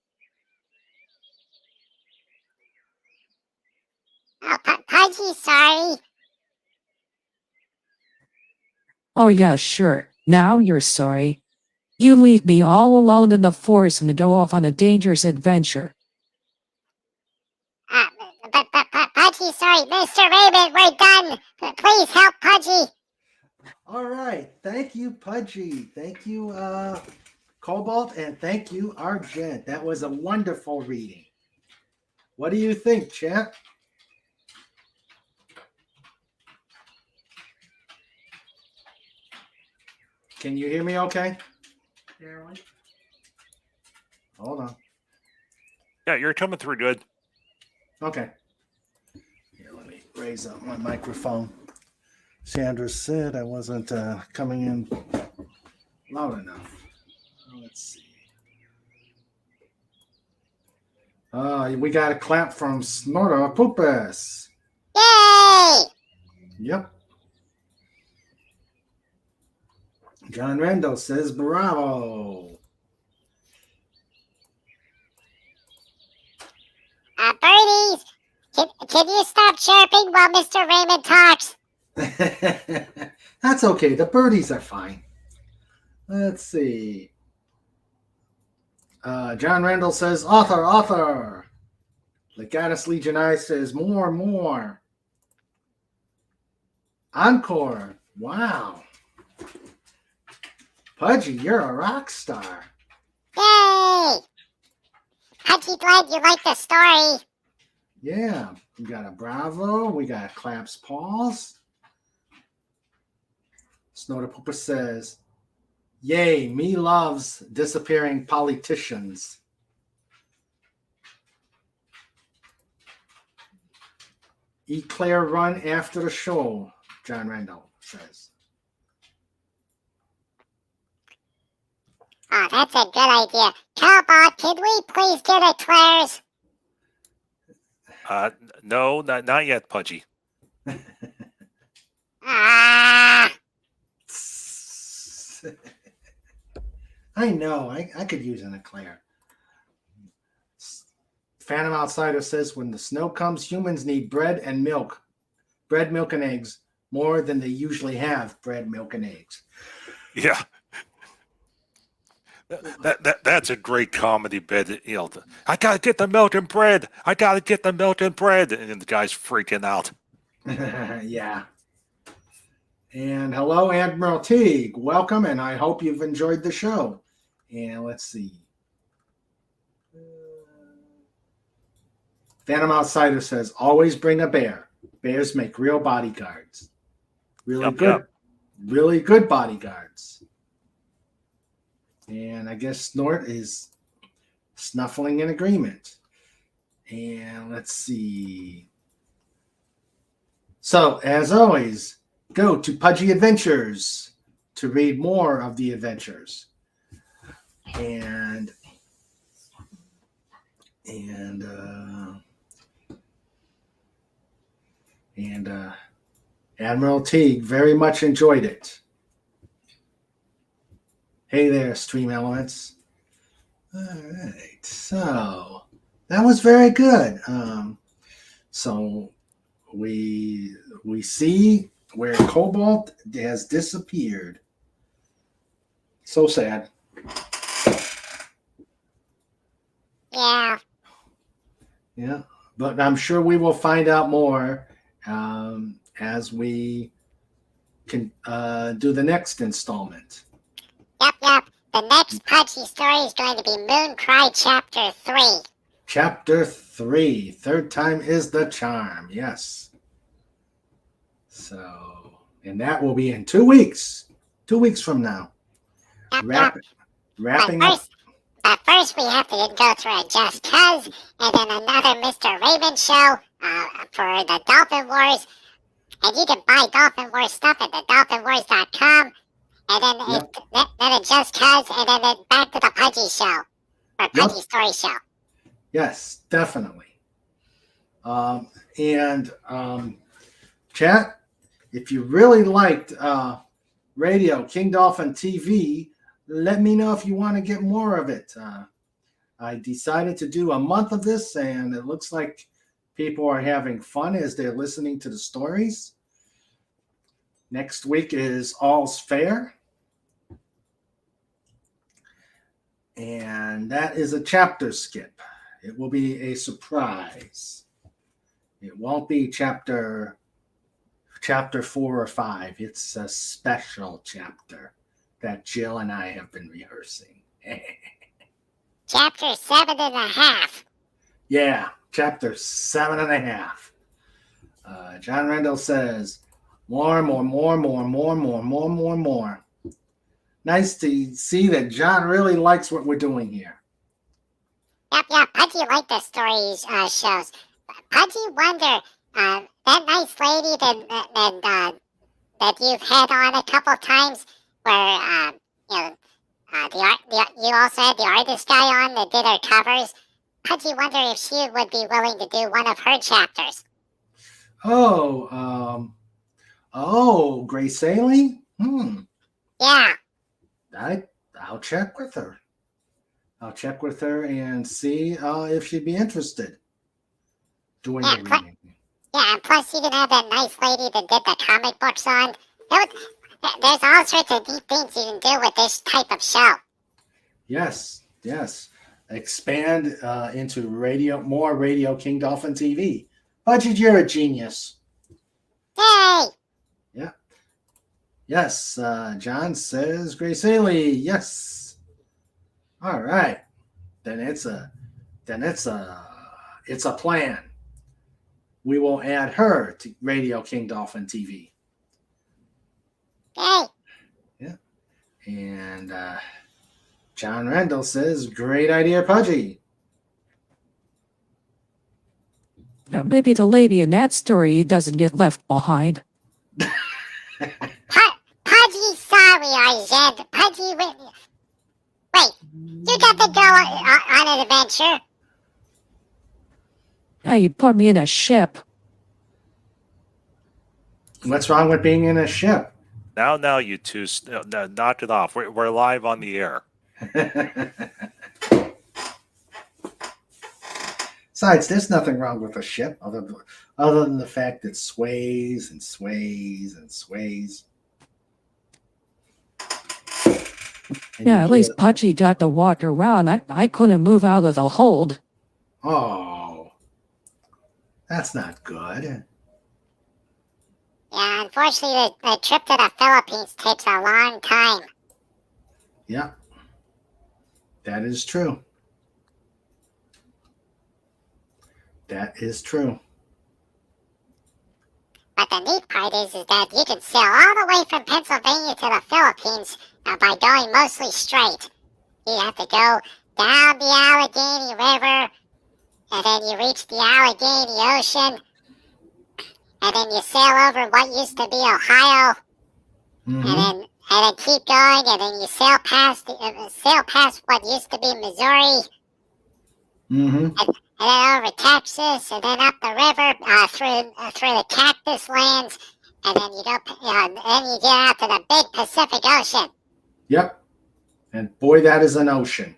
Pudgy sorry? Oh yeah, sure. Now you're sorry. You leave me all alone in the forest and go off on a dangerous adventure. But Pudgy sorry. Mr. Raymond, we're done. Please help Pudgy. All right. Thank you, Pudgy. Thank you, Cobalt, and thank you, Argent. That was a wonderful reading. What do you think, chat? Can you hear me okay? Barely. Hold on. Yeah, you're coming through good. Okay. Here, let me raise up my microphone. Sandra said I wasn't coming in loud enough. Let's see. We got a clap from Snorter Poopus. Yay! Yep. John Randall says bravo. Birdies, can you stop chirping while Mr. Raymond talks? That's okay. The birdies are fine. Let's see. John Randall says author. Legatus Legion I says more. Encore. Wow. Pudgy, you're a rock star. Yay! Pudgy, glad you like the story. Yeah, we got a bravo. We got a claps paws. Snorter Pooper says, yay, me loves disappearing politicians. Eclair run after the show, John Randall says. Oh, that's a good idea. Cobalt, can we please get eclairs? No, not yet, Pudgy. Ah, I know. I could use an eclair. Phantom Outsider says, when the snow comes, humans need bread and milk. Bread, milk, and eggs. More than they usually have bread, milk, and eggs. Yeah. That's a great comedy bit. You know, I gotta get the milk and bread. I gotta get the milk and bread, and the guy's freaking out. Yeah. And hello, Admiral Teague. Welcome, and I hope you've enjoyed the show. And let's see. Phantom Outsider says, always bring a bear. Bears make real bodyguards. Really good bodyguards. And I guess Snort is snuffling in agreement. And let's see. So, as always, go to Pudgy Adventures to read more of the adventures. And Admiral Teague very much enjoyed it. Hey there, Stream Elements. All right, so that was very good. So we see where Cobalt has disappeared. So sad. yeah. Yeah, but I'm sure we will find out more as we can do the next installment. Yep. The next Pudgy story is going to be Moon Cry Chapter 3. Chapter 3. Third time is the charm. Yes. So, and that will be in 2 weeks. 2 weeks from now. Wrapping up. But first, we have to go through a Just Cuz and then another Mr. Raven show for the Dolphin Wars. And you can buy Dolphin Wars stuff at thedolphinwars.com. And then then a Just Cuz, and then back to the Pudgy show, or Pudgy Story show. Yes, definitely. Chat, if you really liked Radio King Dolphin TV, let me know if you want to get more of it. I decided to do a month of this, and it looks like people are having fun as they're listening to the stories. Next week is All's Fair. And that is a chapter skip. It will be a surprise. It won't be chapter 4 or 5. It's a special chapter that Jill and I have been rehearsing. Chapter 7.5. Yeah, chapter 7.5. John Rendell says, more. Nice to see that John really likes what we're doing here. Yep, Pudgy liked the story shows. Pudgy wonder, that nice lady that you've had on a couple times, where you also had the artist guy on that did her covers. Pudgy wonder if she would be willing to do one of her chapters. Grace Ailey? Yeah. I'll check with her. And see if she'd be interested doing the reading. Yeah, and plus you can have that nice lady that did the comic books on. There's all sorts of neat things you can do with this type of show. Yes. Expand into more Radio King Dolphin TV. Pudgy, you're a genius. Yay! Yeah. Yes, John says Grace Ailey. Yes. All right. Then it's a plan. We will add her to Radio King Dolphin TV. Yay! Yeah. And John Randall says, great idea, Pudgy. Now, maybe the lady in that story doesn't get left behind. Pudgy, sorry, Arjed. Pudgy, wait, you got to go on an adventure. Now you put me in a ship. What's wrong with being in a ship? Now, you two, knock it off. We're live on the air. Besides, there's nothing wrong with a ship other than the fact it sways and sways and sways. And Yeah, at least Pudgy got to walk around. I couldn't move out of the hold. Oh, that's not good. Yeah, unfortunately, the trip to the Philippines takes a long time. Yeah, that is true. That is true. But the neat part is that you can sail all the way from Pennsylvania to the Philippines by going mostly straight. You have to go down the Allegheny River, and then you reach the Allegheny Ocean, and then you sail over what used to be Ohio, and then keep going, and then you sail past what used to be Missouri, and then over Texas, and then up the river through the cactus lands, and then you go, then you get out to the big Pacific Ocean. Yep, and boy, that is an ocean.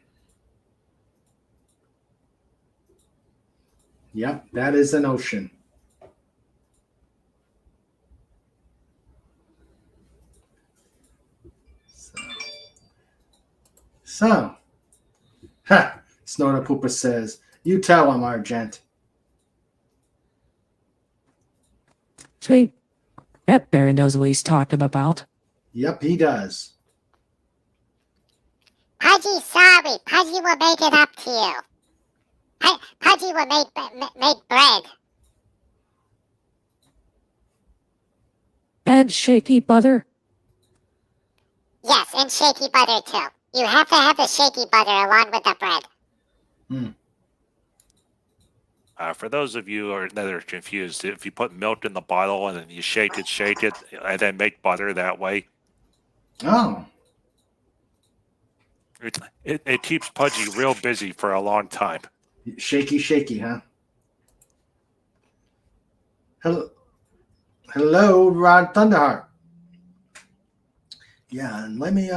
Yep, that is an ocean. So, Snorter Pooper says, you tell him, Argent. See, that bear knows what he's talking about. Yep, he does. Pudgy, sorry. Pudgy will make it up to you. Pudgy will make bread. And shaky butter. Yes, and shaky butter too. You have to have the shaky butter along with the bread. For those of you that are confused, if you put milk in the bottle and then you shake it, and then make butter that way. Oh. It keeps Pudgy real busy for a long time. Shaky, huh? Hello, Rod Thunderheart. Yeah, and let me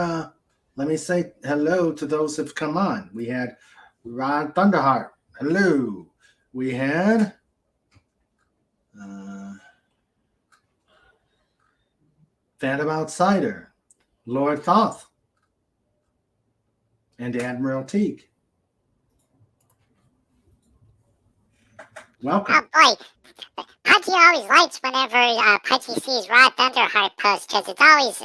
say hello to those who've come on. We had Rod Thunderheart. Hello. We had Phantom Outsider, Lord Thoth, and Admiral Teague. Welcome. Oh boy, Pudgy always likes whenever Pudgy sees Rod Thunderheart post, because it's always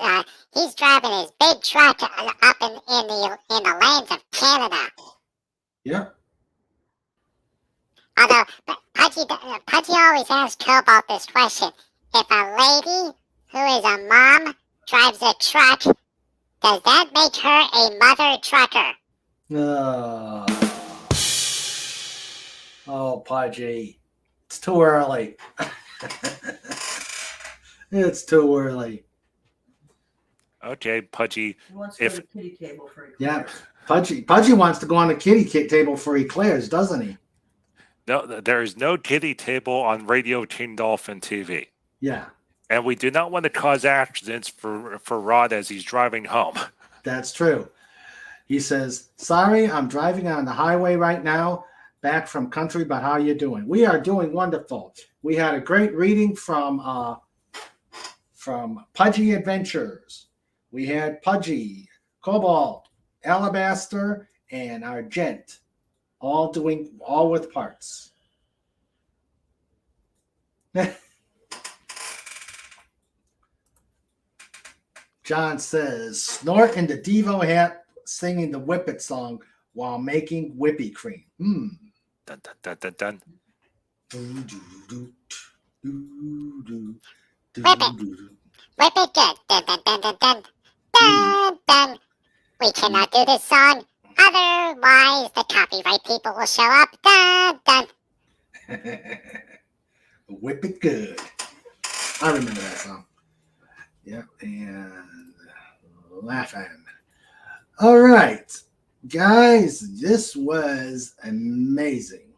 he's driving his big truck up in the lanes of Canada. Yeah. Although Pudgy always asks Cobalt this question: if a lady who is a mom drives a truck, does that make her a mother trucker? Oh, Pudgy. It's too early. It's too early. Okay, Pudgy. He wants to go to the kitty table for Yeah, Pudgy wants to go on the kitty table for eclairs, doesn't he? No, there is no kitty table on Radio King Dolphin TV. Yeah, And we do not want to cause accidents for Rod as he's driving home. that's true. He says, sorry, I'm driving on the highway right now, back from country, but how you doing? We are doing wonderful. We had a great reading from Pudgy Adventures. We had Pudgy, Cobalt, Alabaster, and Argent, all with parts. John says, snort in the Devo hat singing the Whippet song while making whippy cream. Dun, dun, dun, dun, dun. Whip it good. Dun, dun, dun, dun, dun. Dun, dun. We cannot do this song, otherwise the copyright people will show up. Dun, dun. Whip it good. I remember that song. Yep, and laughing. All right, guys, this was amazing.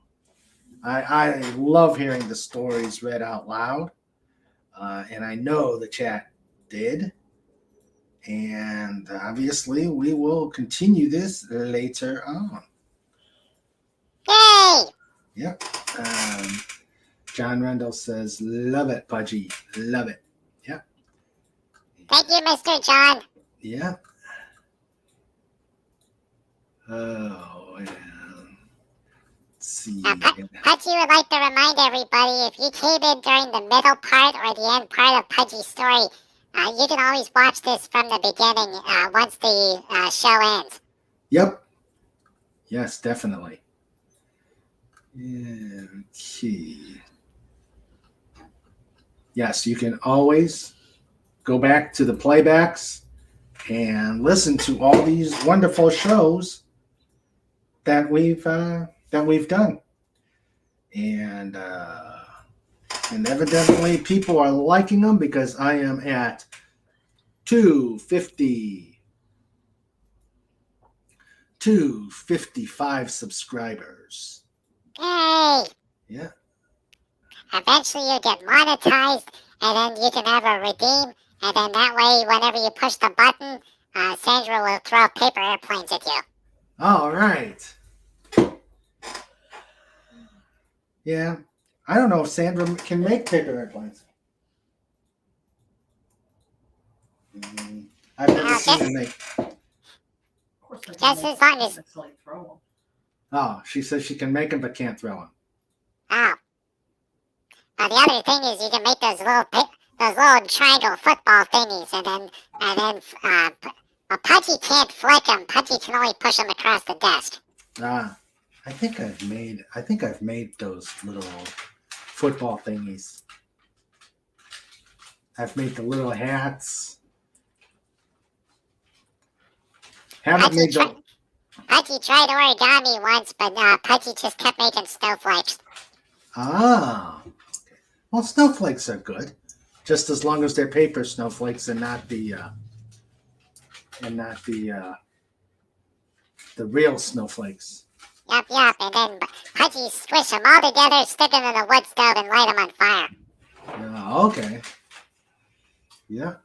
I love hearing the stories read out loud, and I know the chat did. And obviously, we will continue this later on. Yay! Yep. John Rendell says, love it, Pudgy. Love it. Yep. Thank you, Mr. John. Yep. Oh, yeah. Let's see. Pudgy would like to remind everybody, if you came in during the middle part or the end part of Pudgy's story, you can always watch this from the beginning once the show ends. Yep. Yes, definitely. Okay. Yes, you can always go back to the playbacks and listen to all these wonderful shows that we've done. And evidently people are liking them, because I am at 255 subscribers. Yay! Yeah. Eventually you get monetized, and then you can have a redeem, and then that way, whenever you push the button, Sandra will throw paper airplanes at you. All right. Yeah. I don't know if Sandra can make paper airplanes. I've never seen her make. Of course, they Just can as long make as- it's like throw 'em. Oh, she says she can make them but can't throw them. Oh. The other thing is you can make those little triangle football thingies, and then Pudgy can't flick them. Pudgy can only push them across the desk. I think I've made those little football thingies. I've made the little hats. Haven't made the. Pudgy tried origami once, but Pudgy just kept making snowflakes. Ah. Well, snowflakes are good, just as long as they're paper snowflakes and not the real snowflakes. Yup. And then Pudgy squish them all together, stick them in a wood stove, and light them on fire. Okay. Yeah.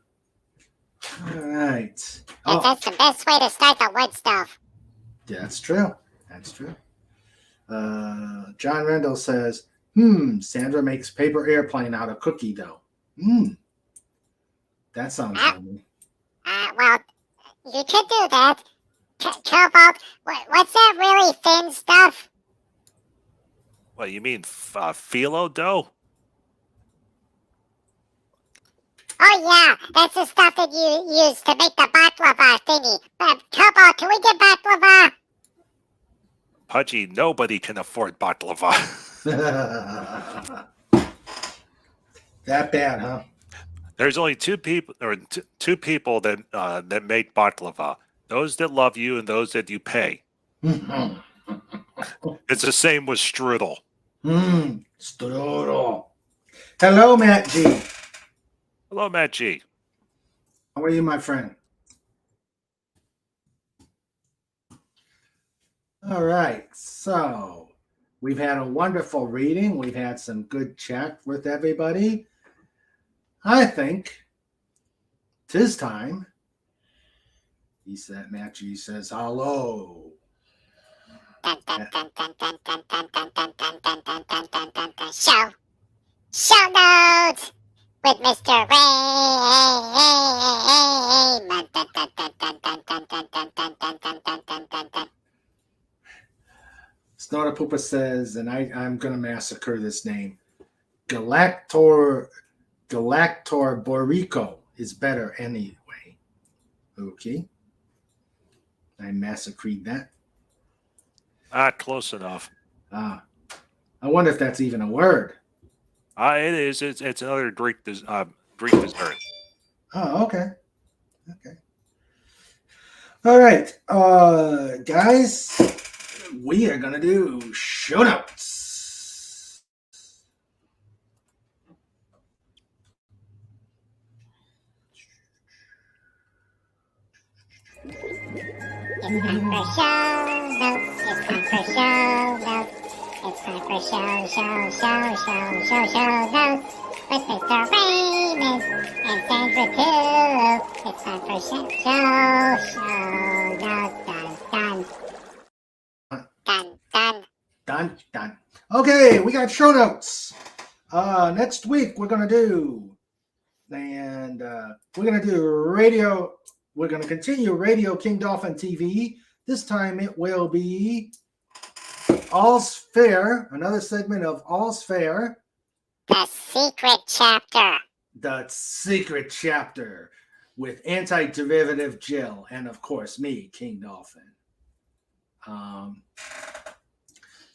All right. And that's the best way to start the wood stove. That's true. John Rendell says, Sandra makes paper airplane out of cookie dough. That sounds Ah. yummy. Well, you could do that. Cobalt, what's that really thin stuff? What, you mean phyllo dough? Oh yeah, that's the stuff that you use to make the baklava thingy. Cobalt, can we get baklava? Pudgy, nobody can afford baklava. That bad, huh? There's only two people that that make baklava. Those that love you and those that you pay. It's the same with strudel. Strudel. Hello, Matt G. Hello, Matt G. How are you, my friend? All right, so we've had a wonderful reading. We've had some good chat with everybody. I think 'tis time. He said, Matt G says, hello. Dun, dun, dun, dun, dun, dun, dun, dun, dun, dun, dun, dun, dun, dun, dun, dun. Show notes with Mr. Raymond. Dun, dun, dun, dun, dun, dun, dun, dun, dun, dun, dun, dun, dun, dun, dun. Snorter Poopa says, and I'm going to massacre this name, Galactor Borico is better anyway. Okay. I massacred that. Close enough. I wonder if that's even a word. It is. It's another Greek dessert. Oh, okay. Okay. All right. Guys, we are going to do show notes. It's time for show notes. It's time for show notes. It's time for show notes with Mr. Raymond and Sandra too. It's time for show notes. Done. Okay, we got show notes. Next week we're going to do, and we're going to do radio. We're going to continue Radio King Dolphin TV. This time it will be All's Fair, another segment of All's Fair. The secret chapter. The secret chapter with anti-derivative Jill and, of course, me, King Dolphin.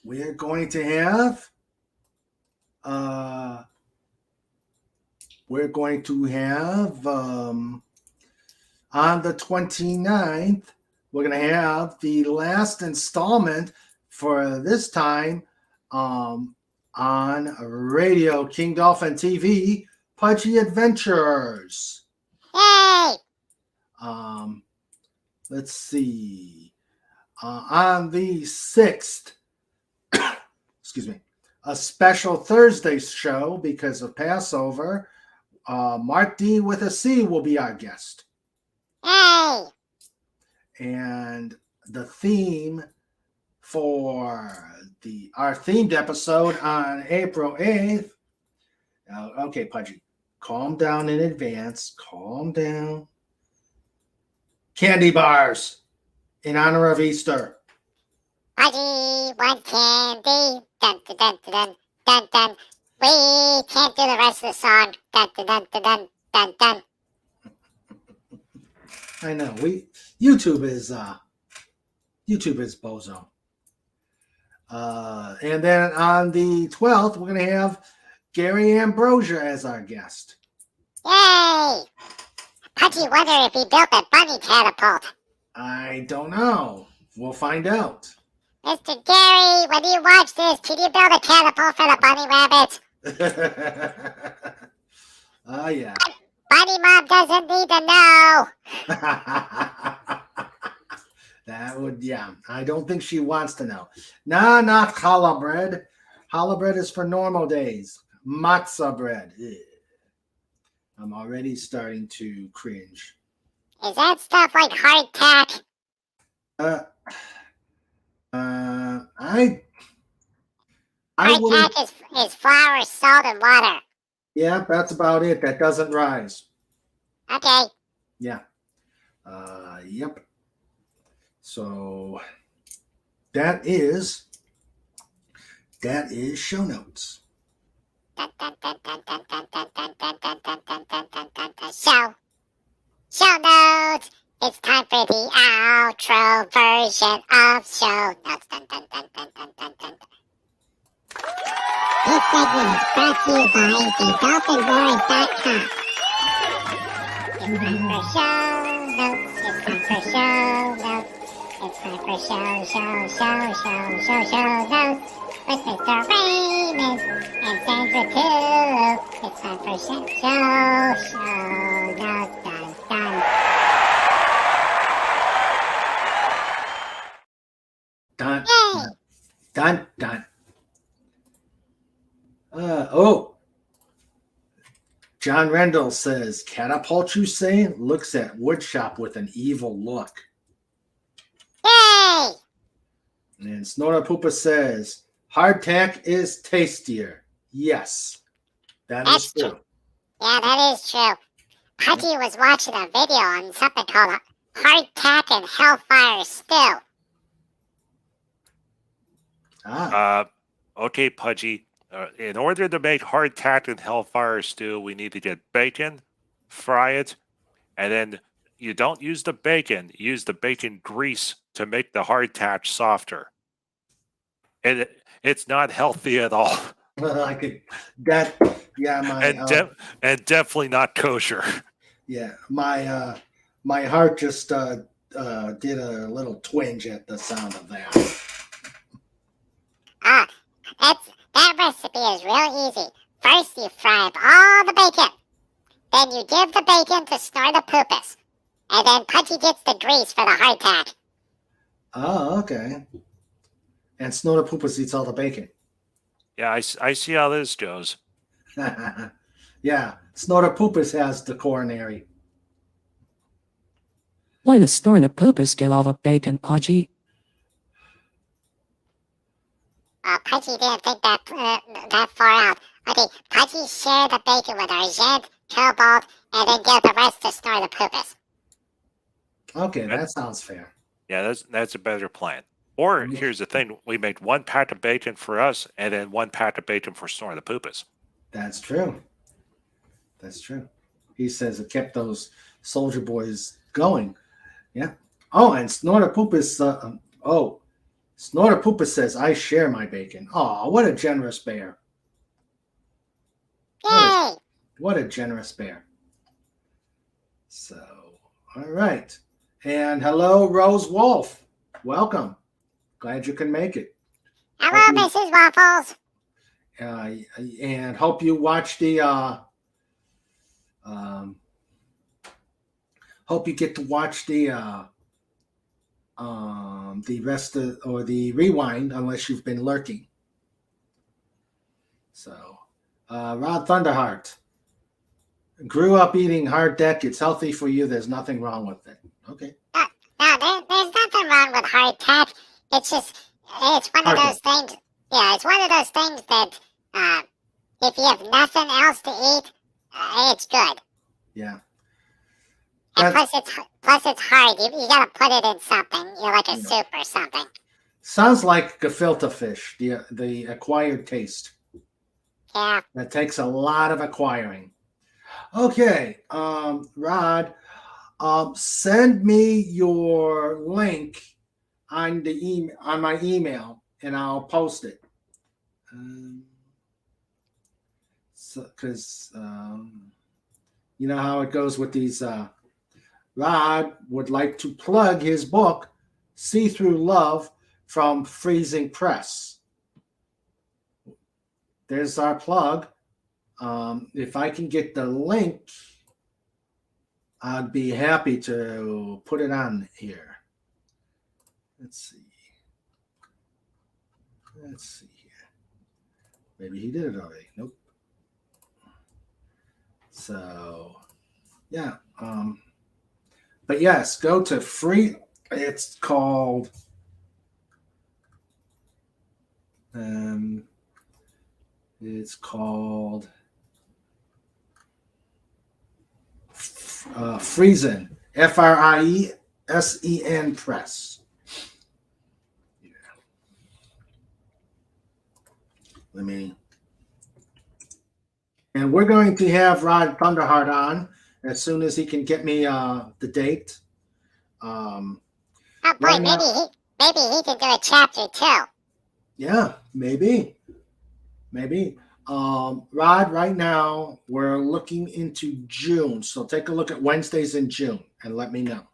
We're going to have on the 29th, we're going to have the last installment for this time on Radio King Dolphin TV, Pudgy Adventures. Yay! Let's see. On the 6th, excuse me, a special Thursday show because of Passover. Mark D with a C will be our guest. Yay! And the theme for our themed episode on April 8th. Okay, Pudgy, calm down in advance. Calm down. Candy bars in honor of Easter. Pudgy wants candy. Dun dun dun dun dun dun. We can't do the rest of the song. Dun dun dun dun dun dun. I know. YouTube is bozo. And then on the 12th, we're going to have Gary Ambrosia as our guest. Yay! Pudgy wonder if he built a bunny catapult. I don't know. We'll find out. Mr. Gary, when you watch this, can you build a catapult for the bunny rabbits? Oh, yeah. Bunny Mom doesn't need to know. That would, yeah. I don't think she wants to know. Nah, not challah bread. Challah bread is for normal days. Matzah bread. Ugh. I'm already starting to cringe. Is that stuff like hardtack? Hardtack is flour, salt, and water. Yeah, that's about it. That doesn't rise. Okay. Yeah. Yep. So that is show notes. Dun, dun, dun, dun, dun, dun, dun, dun, dun, dun, dun, dun, dun, dun, dun, dun. Show notes. It's time for the outro version of show notes. Dun, dun, dun, dun, dun, dun, dun, dun. This segment is brought to you by thedolphinwars.com. It's time for show notes. It's time for show notes. It's time for show notes. With Mr. Raymond and Sandra too. It's time for show notes. Dun, dun. Dun, Yay! dun, dun. Oh. John Rendell says, catapult, you say? Looks at woodshop with an evil look. Yay! And Snorter Poopa says, hardtack is tastier. Yes, that That's is true. true. Yeah, that is true. Pudgy was watching a video on something called hardtack and hellfire stew. Okay, Pudgy. In order to make hardtack and hellfire stew, we need to get bacon, fry it, and then you don't use the bacon. Use the bacon grease to make the hardtack softer. And it's not healthy at all. I could that yeah my And definitely not kosher. yeah my my heart just did a little twinge at the sound of that. That recipe is real easy. First, you fry up all the bacon. Then you give the bacon to Snorter Poopus. And then Pudgy gets the grease for the hardtack. Oh, okay. And Snorter Poopus eats all the bacon. Yeah, I see how this goes. Yeah, Snorter Poopus has the coronary. Why does Snorter Poopus get all the bacon, Pudgy? Pudgy didn't think that far out. Okay, Pudgy shared the bacon with Argent, Cobalt, and then give the rest to Snorter Poopus. Okay, that sounds fair. Yeah, that's a better plan. Or here's the thing: we make one pack of bacon for us, and then one pack of bacon for Snorter Poopus. That's true. That's true. He says it kept those soldier boys going. Yeah. Oh, and Snorter Poopus. Snorter Poopus says, "I share my bacon." Oh, what a generous bear! Yay! What a generous bear. So, all right. And hello, Rose Wolf. Welcome. Glad you can make it. Hello, Mrs. Waffles. And hope you watch the hope you get to watch the rest of, or the rewind, unless you've been lurking. So Rod Thunderheart grew up eating hardtack. It's healthy for you. There's nothing wrong with it. Okay. No, there's nothing wrong with hardtack. It's just, it's one of those things. Yeah, it's one of those things that if you have nothing else to eat, it's good. Yeah. And plus it's hard. You gotta put it in something, like a soup or something. Sounds like gefilte fish, the acquired taste. Yeah. That takes a lot of acquiring. Okay, Rod, send me your link on the on my email, and I'll post it. Because you know how it goes with these. Rod would like to plug his book, See Through Love, from Freezing Press. There's our plug. If I can get the link, I'd be happy to put it on here. Let's see here. Maybe he did it already. Nope. So, yeah. But yes, go to free. It's called. It's called Friesen, Friesen Press. Yeah. And we're going to have Rod Thunderheart on as soon as he can get me the date. Oh boy, Right maybe now- he can do a chapter 2. Yeah, maybe. Rod, right now we're looking into June, so take a look at Wednesdays in June and let me know.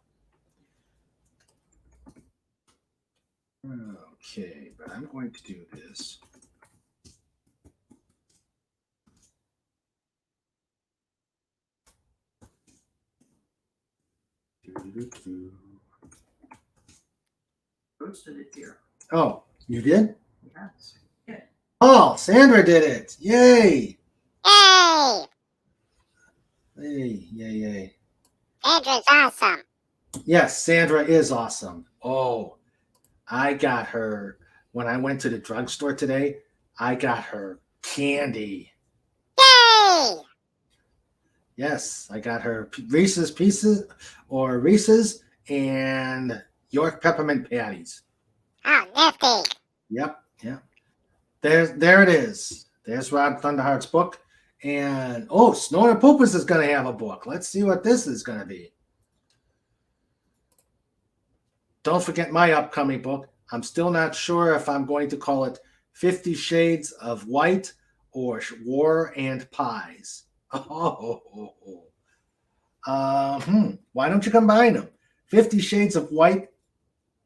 Okay, but I'm going to do this. Posted it here. Oh, you did? Yes. Oh, Sandra did it. Yay. Yay! Yay. Andrew's awesome. Yes, Sandra is awesome. Oh, I got her when I went to the drugstore today. I got her candy. Yay! Yes, I got her Reese's Pieces or Reese's and York Peppermint Patties. Oh, nifty. Yep. There it is. There's Rod Thunderheart's book. And Snort Poopus is going to have a book. Let's see what this is going to be. Don't forget my upcoming book. I'm still not sure if I'm going to call it 50 Shades of White or War and Pies. Why don't you combine them? 50 Shades of White.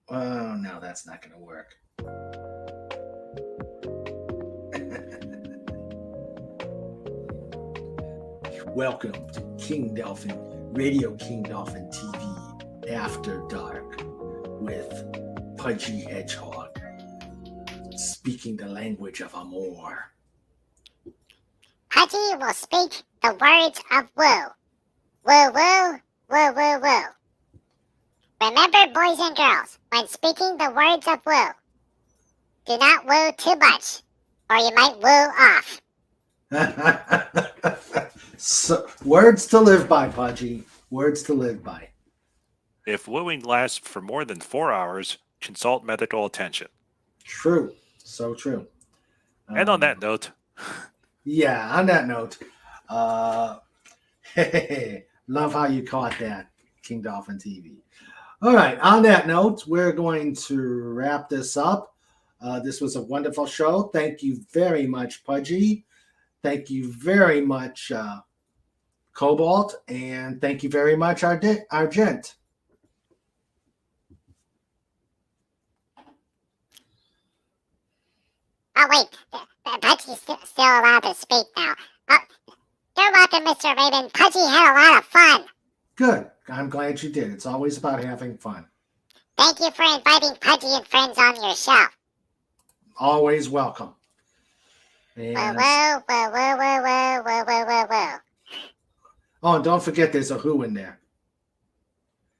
Oh, no, that's not going to work. Welcome to King Dolphin, Radio King Dolphin TV After Dark with Pudgy Hedgehog, speaking the language of Amor. Pudgy will speak the words of woo. Woo, woo, woo, woo, woo. Remember, boys and girls, when speaking the words of woo, do not woo too much, or you might woo off. So, words to live by, Pudgy. Words to live by. If wooing lasts for more than 4 hours, consult medical attention. True. So true. And on that note, Yeah, on that note, love how you caught that, King Dolphin TV. All right, on that note, we're going to wrap this up. This was a wonderful show. Thank you very much, Pudgy. Thank you very much, Cobalt. And thank you very much, Argent. Oh, wait, Pudgy's still allowed to speak now. Oh, you're welcome, Mr. Raven. Pudgy had a lot of fun. Good. I'm glad you did. It's always about having fun. Thank you for inviting Pudgy and friends on your show. Always welcome. Woo, And, woo, woo, woo, woo, woo, woo, woo, woo, woo. oh, and don't forget there's a who in there.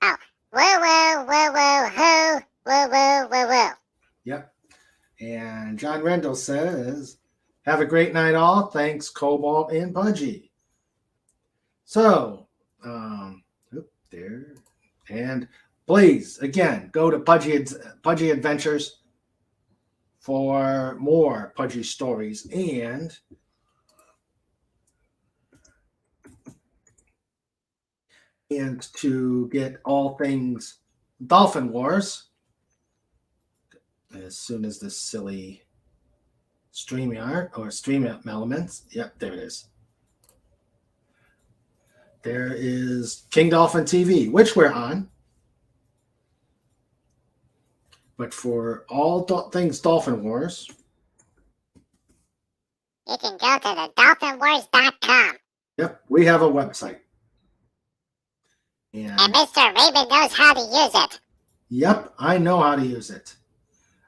Woo, woo, woo, woo, who, woo, woo, woo, woo. Yep. And John Rendell says, have a great night all. Thanks, Cobalt and Pudgy. So, there. And please, again, go to Pudgy Adventures for more Pudgy stories and to get all things Dolphin Wars as soon as this silly StreamYard or Stream Elements. Yep, there it is. There is King Dolphin TV, which we're on. But for all things Dolphin Wars, You can go to the dolphinwars.com. yep, we have a website. And And Mr. Raven knows how to use it. yep, I know how to use it.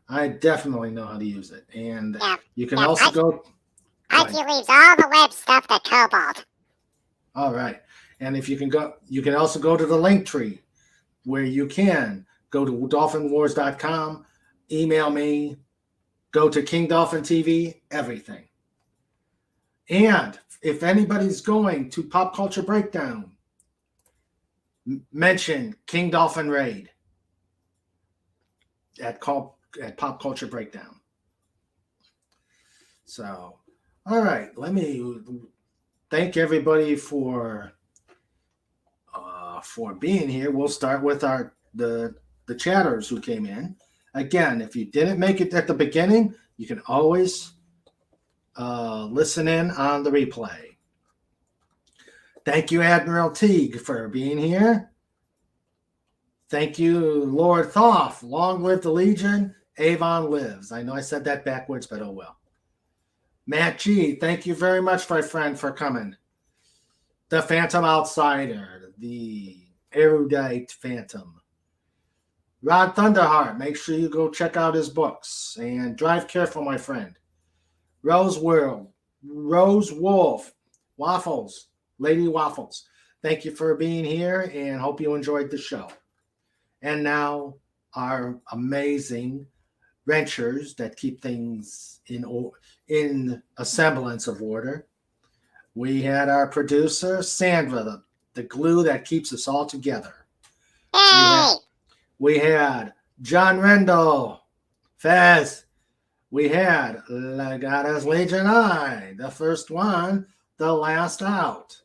I definitely know how to use it. And Yeah, you can yeah, also go. Pudgy leaves all the web stuff to Cobalt. All right. And if you can also go to the link tree where you can go to dolphinwars.com, email me, go to King Dolphin TV, everything. And if anybody's going to Pop Culture Breakdown, mention King Dolphin Raid at Pop Culture Breakdown. So, all right, let me thank everybody for being here. We'll start with the chatters who came in. Again, if you didn't make it at the beginning, you can always listen in on the replay. Thank you, Admiral Teague, for being here. Thank you, Lord Thoth. Long live the Legion. Avon lives. I know I said that backwards, but oh well. Matt G, thank you very much, my friend, for coming. The Phantom Outsider, the erudite Phantom. Rod Thunderheart, make sure you go check out his books. And drive careful, my friend. Rose Wolf, Waffles, Lady Waffles. Thank you for being here and hope you enjoyed the show. And now our amazing wrenchers that keep things in a semblance of order. We had our producer, Sandra, the glue that keeps us all together. Yay! We had John Rendell, Fez. We had Legatus Legion I, the first one, the last out,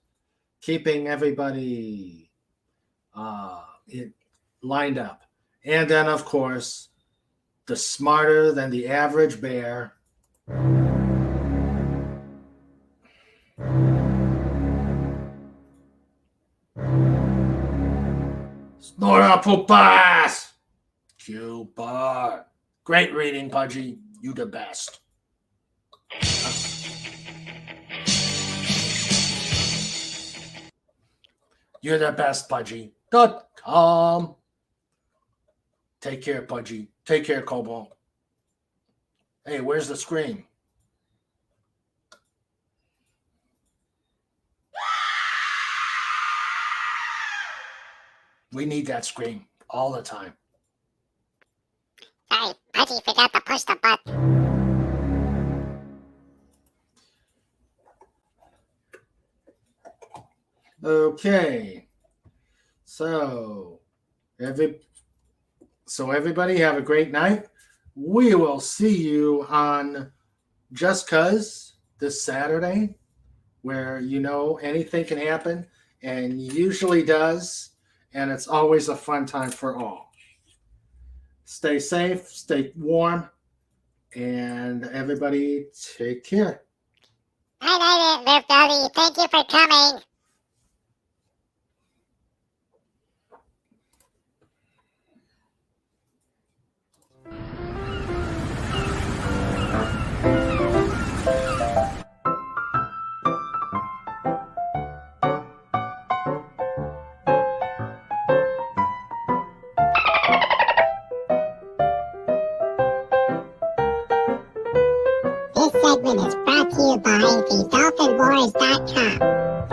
keeping everybody lined up. And then, of course, the smarter than the average bear. Snora Pupas! Cupid. Great reading, Pudgy. You the best. You're the best, Pudgy.com. Take care, Pudgy. Take care, Cobalt. Hey, where's the scream? We need that scream all the time. Sorry, Pudgy forgot to push the button. Okay. So everybody have a great night. We will see you on Just 'Cause this Saturday, where anything can happen, and usually does, and it's always a fun time for all. Stay safe, stay warm, and everybody take care. Night, everybody. Thank you for coming. This segment is brought to you by TheDolphinWars.com.